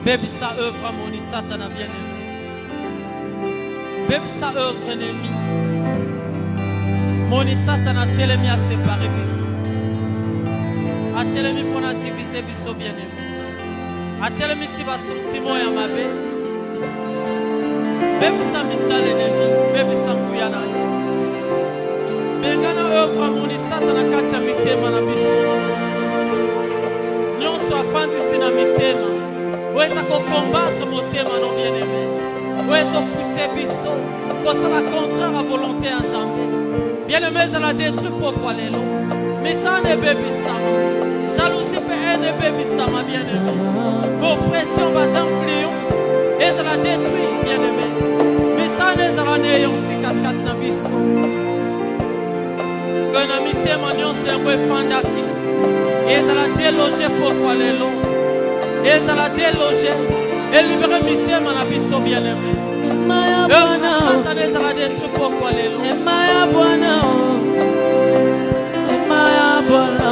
Bébé sa œuvre à mon Satan a bien aimé. Bébé sa œuvre ennemi. Mon Satan a tellement à séparer biso. A tellement pour a diviser biso bien aimé. A tellement si va sentiment ya mabe. Bébé sa misal ennemi. Bébé sa mbuyana. Bengana œuvre à mon Satan a katia mitema na biso. Nyon so afandi sina mitema. Weza combattre mon thème non bien aimé. Weza pousser biso. Quand ça la contraire à volonté ensemble. Bien aimé, ça la détruit pourquoi les lots. Mais ça n'est bébé sama. Jalousie peut être bébé sama bien aimé. Oppression bas influence. Et ça la détruit bien aimé. Mais ça n'est ça la néant si cascade na biso. Quand on a mis thème en c'est un peu fandaki. Et ça la déloger pourquoi les lots. Et ça l'a délogé et libéré mitem à la biso bien aimé. Satan ça l'a détruit pourquoi les lots.
Emaya Bwana, Emaya Bwana,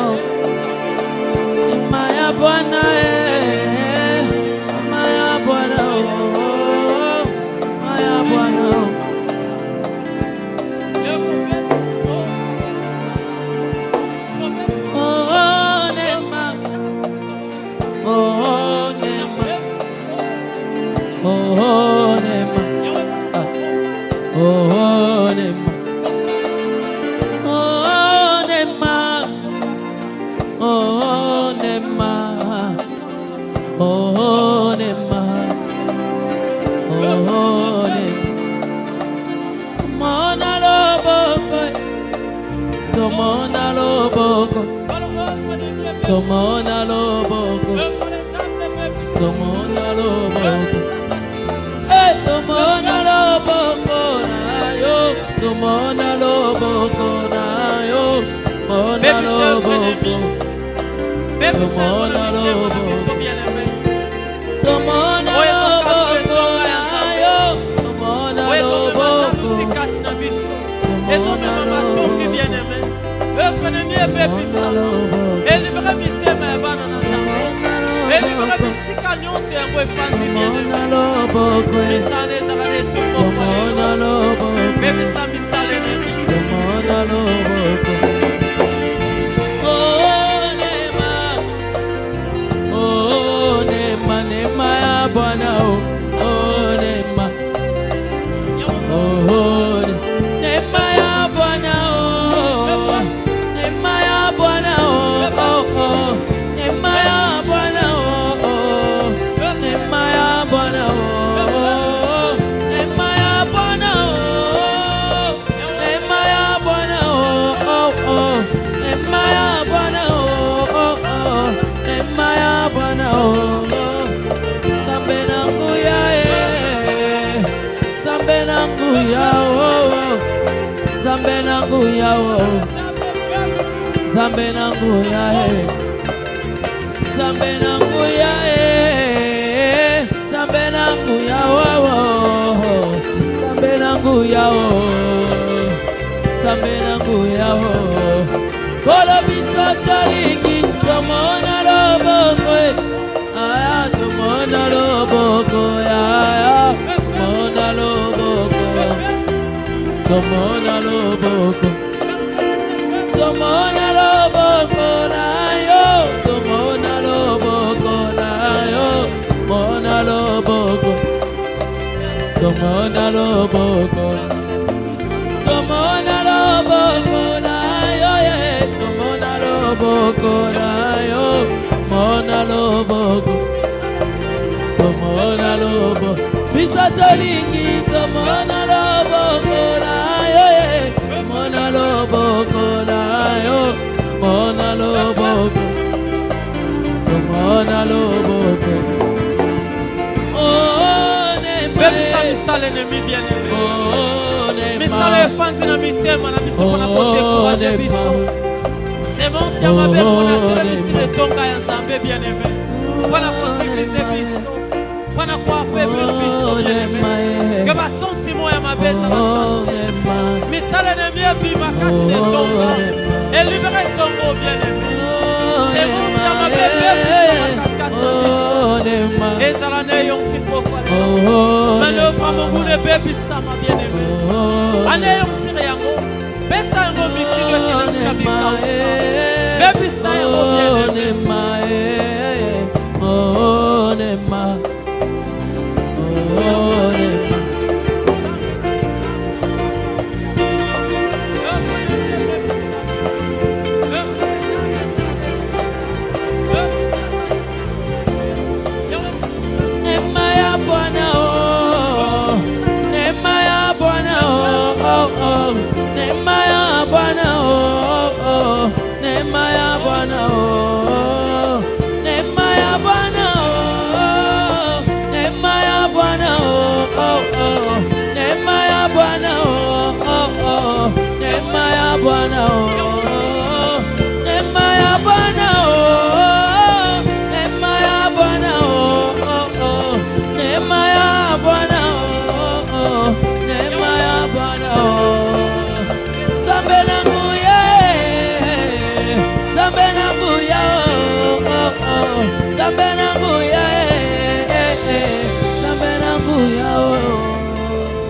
Emaya Bwana, Emaya Bwana, Emaya Bwana. Mona loboko Tomona loboko, tomona loboko, hey, tomona loboko na yo, tomona loboko na yo, mona loboko, tomona loboko, tomona loboko na yo, tomona loboko, tomona loboko. Zambe nangu ya wo, zambe nangu ya he, zambe nangu ya he, zambe nangu ya wo, zambe nangu ya wo, zambe nangu ya wo. Kolo biso tolingi, tomona loboko, aya tomona loboko, aya tomona loboko. Tomona loboko, tomona loboko na yo, tomona loboko na yo, mona loboko, tomona loboko, tomona loboko na yo, tomona loboko na yo, mona loboko, tomona loboko, bisatolingi, tomona loboko na mona loboko na yo, mona loboko, mona loboko. Oh, nema.
Même ça me sale ennemi bien aimé.
Oh, nema.
Mais ça le fante na mitema na biso pona ko décourager biso. C'est bon si amabe pona telebisi le tonga ya Nzambe bien aimé. Pona ko diviser biso. Pona ko affaiblir biso bien aimé. Que ba sentiment ya mabeza va chasser. Mais ça l'ennemi a pris ma carte de tonga et libéré Tongo bien aimé. C'est bon si ma bébé ma carte et ça la n'est un petit peu quoi. Manœuvre mon goût de bébé ça ma bien aimé. Année un petit yango. Bessa un bon miti de qui n'a pas bicao. Bébé ça un bon bien aimé.
Oh nema. Oh nema.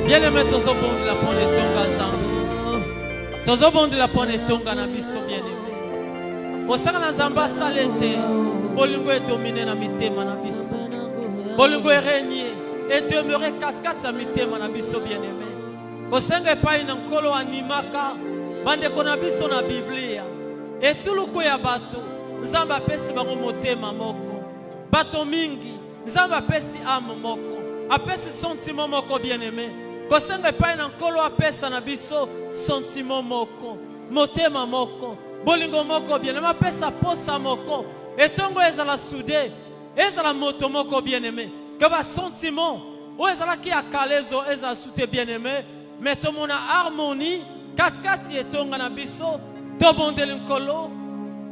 Bien aimé tozo bon de la pone tonga Nzambe. Tozo bon de la pone tonga na biso bien aimé. Kosaka na Nzambe salete. Bolingo est dominé na mitema na biso. Bolingo est régné et demeurer 4 à mitema na biso bien aimé. Kosenga epai na nkolo animaka bande kona biso na Biblia. Et tout le ko ya bato Nzambe apesi bango motema moko. Bato mingi Nzambe apesi âme moko. Apesi sentiment moko bien aimé. Kosenga epai na nkolo apesa na biso sentiment moko, motema moko, bolingo moko bien-aimé apesa posa moko etongo ezala soudé ezala moto moko bien-aimé que ba sentiment o ezala ki akalezo ezala soute bien-aimé mais tomona harmonie katikati etonga na biso tobondeli nkolo.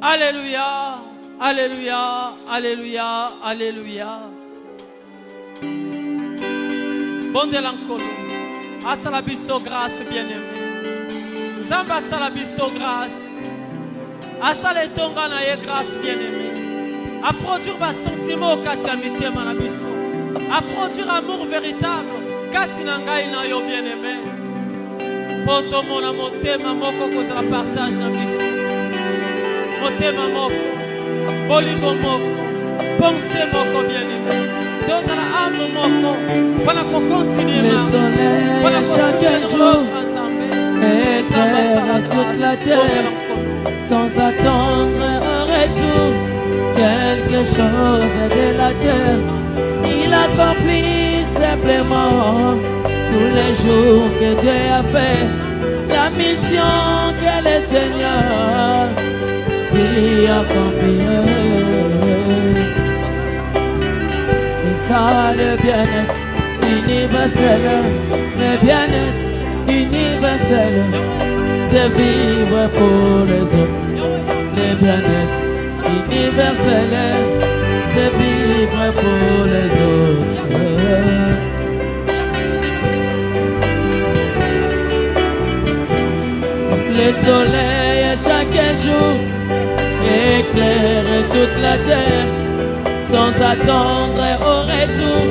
Alléluia, alléluia, alléluia, alléluia. Bondela nkolo asala biso grâce bien-aimé. Nzambe asala biso grâce. Asala etonga na ye grâce bien-aimé. A produire ba sentiment kati ya mitema na biso. A produire amour véritable kati na ngai na yo bien-aimé. Poto mona motema moko kozala partage na biso. Motema moko, bolingo moko, pensée moko bien-aimé. Dozala âme moko, voilà qu'on continue.
Le soleil chaque jour éclaire toute la terre sans attendre un retour. Quelque chose de la terre, il accomplit simplement tous les jours que Dieu a fait. La mission que le Seigneur lui a confiée. C'est ça le bien-être universel. Le bien-être universel, c'est vivre pour les autres. Le bien-être universel, c'est vivre pour les autres. Le soleil chaque jour éclaire toute la terre sans attendre au retour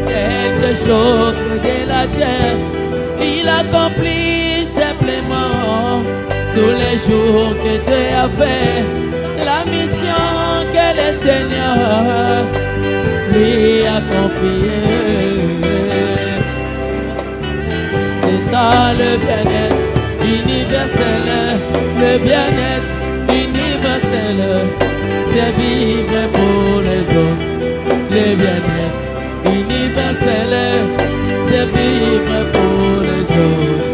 quelque chose de la terre. Il accomplit simplement tous les jours que Dieu a fait. La mission que le Seigneur lui a confiée. C'est ça le bien-être universel. Le bien-être universel, c'est vivre pour les autres. Le bien-être universel, c'est vivre pour les autres.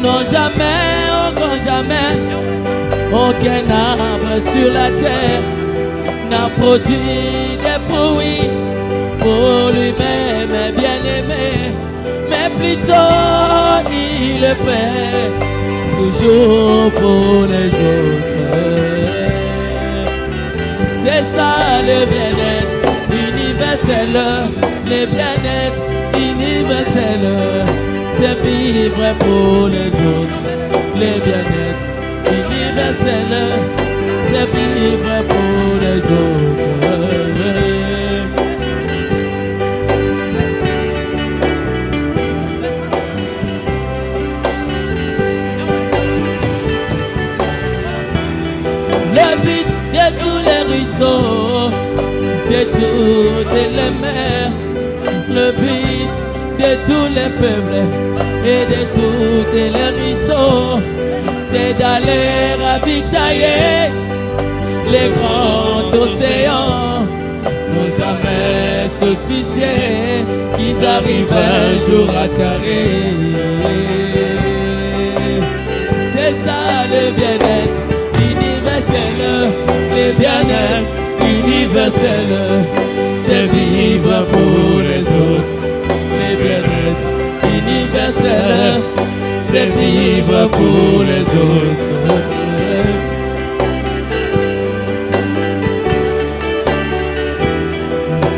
Non, jamais, oh grand jamais, aucun arbre sur la terre n'a produit des fruits pour lui-même bien-aimé, mais plutôt il le fait toujours pour les autres. C'est ça le bien-être universel, le bien-être universel, c'est vivre pour les autres. Le bien-être universel, c'est vivre pour les autres. Le but de tous les ruisseaux, de toutes les mers, le but de tous les faibles et de toutes les ruisseaux, c'est d'aller ravitailler les grands océans, sans jamais se soucier qu'ils arrivent un jour à t'arrêter. C'est ça le bien-être universel, le bien-être universel, c'est vivre pour les autres. Le bien-être universel, c'est vivre pour les autres.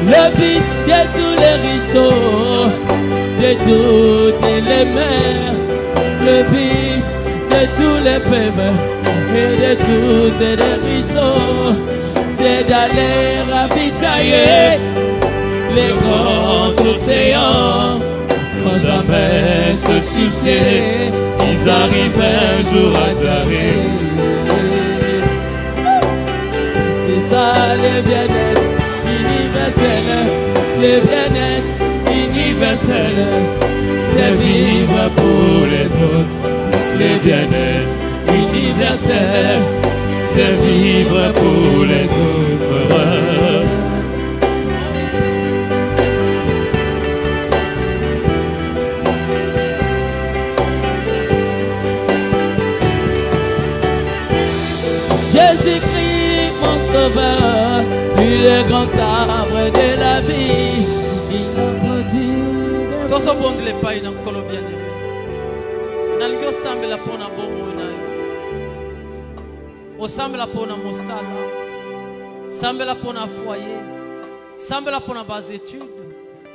Le but de tous les ruisseaux, de toutes les mers, le but de tous les fleuves et de toutes les ruisseaux, c'est d'aller ravitailler les grands océans, sans jamais se soucier qu'ils arrivent un jour à t'arrêter. C'est ça le bien-être universel, le bien-être universel, c'est vivre pour les autres. Le bien-être universel, c'est vivre pour les autres. de la vie, il a produit des
Tous bons les pays dans le bien aimé. Nalingi osambela pona bomo na yo. Osambela pona mosala. Sambela pona foyer. Sambela pona bas études.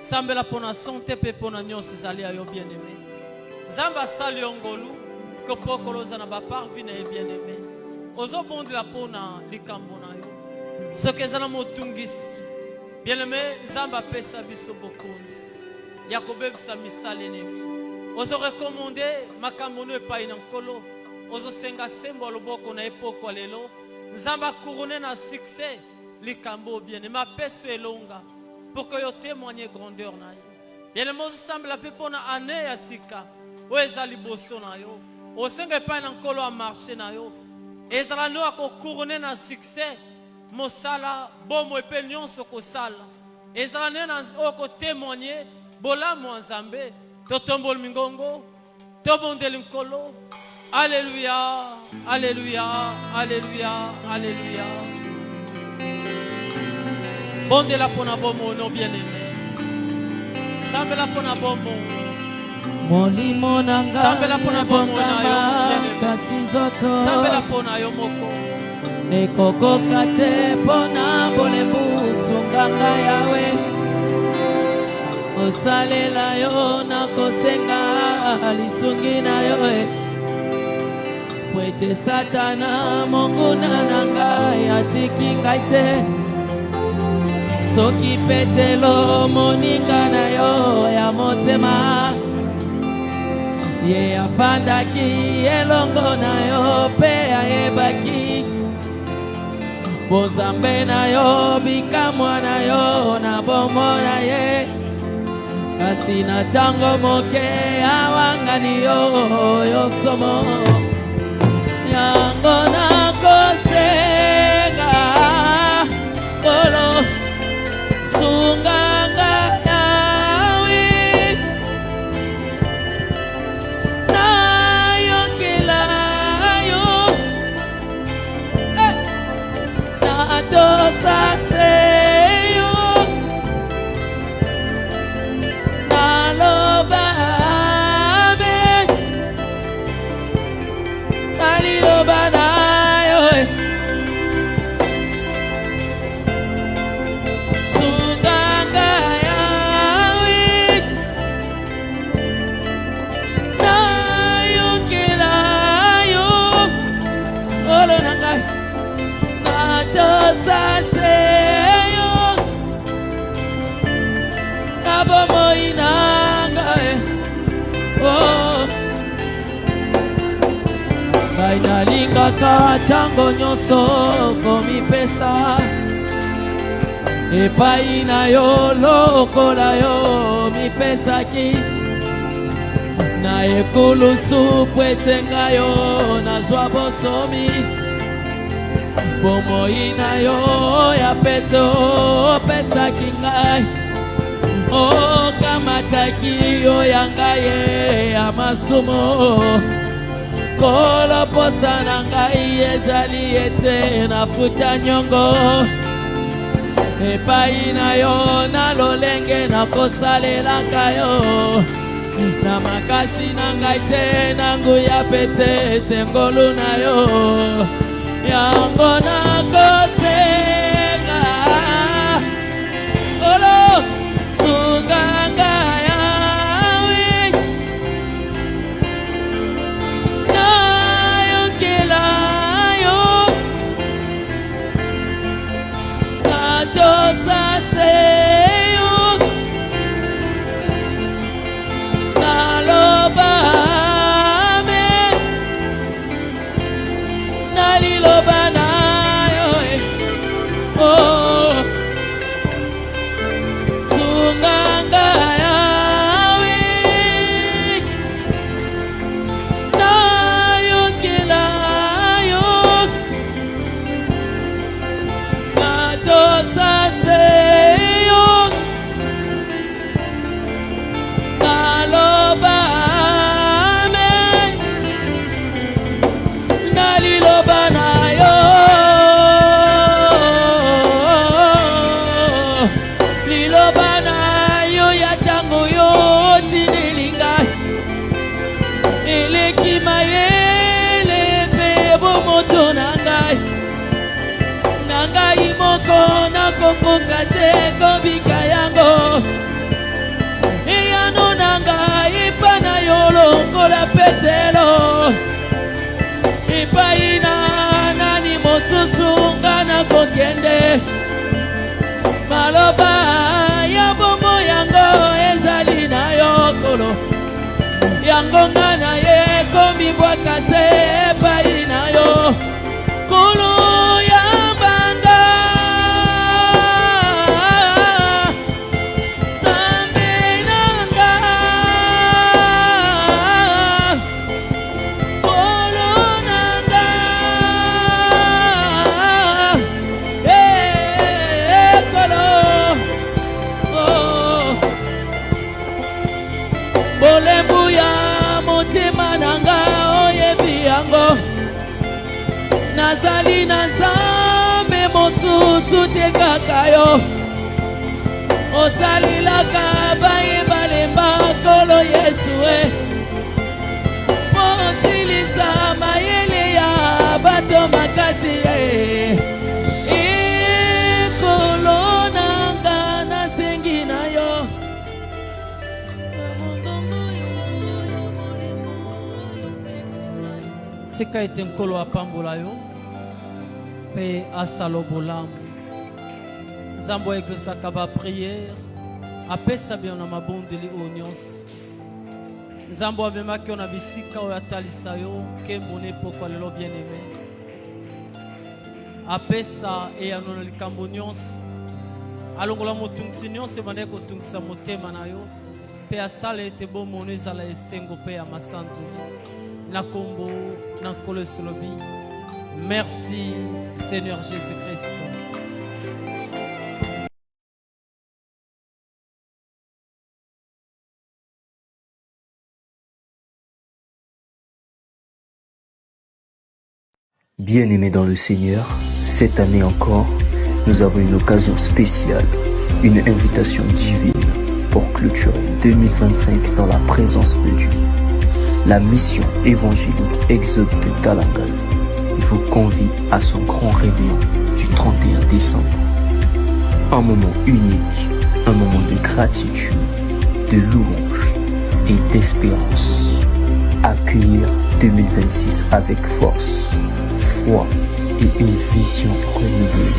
Sambela pona santé pe pona nyonso ezali ayo bien aimé. Zamba sali ongolu ko pokolo za na ba parvina e bien aimé. Ozo bondela pona likambo na yo. Soki ezala motungisi. Bien aimé, Zamba pesa biso bokonzi. Yakobebisa misali nemi. Ozo recommandé makamono epai na nkolo. Ozo senga sembo loboko na epoko lelo. Nzamba couronné na succès likambo bien aimé. Ma peso elonga pour que yo témoigne grandeur na yo. Bien aimé, ozo sambela pe pona année ya sika. O ezali boso na yo. Osenga epai na nkolo a marché na yo. Ezala no ako couronné na succès. Mosala bomo epe nyonso kosala. Ezala nena oko témoigner bola mwanzambe. Totombol mingongo, tobondel nkolo. Alléluia, alléluia, alléluia, alléluia. Bonde la pona bomo no bien aimé. Sambe la pona bomo.
molimo nanga.
Sambe la pona bomo na yo bien aimé.
Kasi nzoto.
Sambe la pona yo moko.
Ekokoka te pona bolembu sunganga yawe. Osalela yo na kosenga lisungi na yo Pwete satana monguna nanga yatiki ngai te. Soki petelo moninga na yo ya motema. Ye afandaki elongo na yo pe ayebaki. Bozambe na yo bikamwa na yo na bomo na ye. Kasi na tango moke awangani yo yosomo. Yango na kosenga kolo sunganga yawi. Na yokila yo na dosa seyo. Nalingaka tango nyonso komipesa epai na yo lokola yo mipesaki. Na ekulusu pwetenga yo nazwa bosomi. Bomoi na yo ya peto pesaki ngai. O kamataki yo ya ngai ya masumo. Kolo posa na ngai ejali ete na futa nyongo. Epai na yo na lolenge na kosalelaka yo. Na makasi na ngai te na nguya pete sengolu na yo. Yango na kosenga olo sunganga yawi. Na yokela yo na dosa seyo. Na loba me na liloba na yo nakopuka te kobika yango. Eyano nanga ipa na yo lokola Petelo. Ipai na nani mosusu nga nakokende. Maloba ya bomo yango ezali na yo kolo. Yango nga na ye komi bwaka se epai na yo kolo ya banga. Zambe nanga kolo nanga kolo bolembu ya motema nanga oyebi yango. Nazali na Nzambe mosusu te kaka yo. Osalilaka bayebalemba kolo Yesu mosilisa mayele ya bato makasi kolo nanga nasengi na yo.
Sika ete nkolo apambola yo pe asala bolamu. Nzambe exaucaka ba prière apesa bien na mabondeli oyo nyonso. Nzambe amemaki yo na bisika oyo atalisa yo nkembo na epoko lelo bien-aimé. Apesa eyano na likambo nyonso. Alongola motungisi nyonso ebandaki kotungisa motema na yo pe asala ete bomono ezala esengo pe ya masanzu. Na kombo na nkolo esolobi. Merci Seigneur Jésus-Christ.
Bien-aimés dans le Seigneur, cette année encore, nous avons une occasion spéciale, une invitation divine pour clôturer 2025 dans la présence de Dieu. La mission évangélique Exode de Talangal vous convie à son grand réveillon du 31 décembre. Un moment unique, un moment de gratitude, de louange et d'espérance. Accueillir 2026 avec force, foi et une vision renouvelée.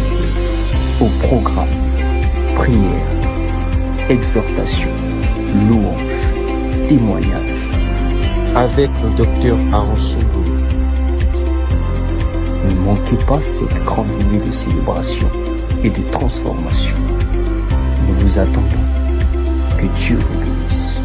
Au programme, prière, exhortation, louange, témoignage.
Avec le docteur Aaron Soumboulou.
Ne manquez pas cette grande nuit de célébration et de transformation. Nous vous attendons. Que Dieu vous bénisse.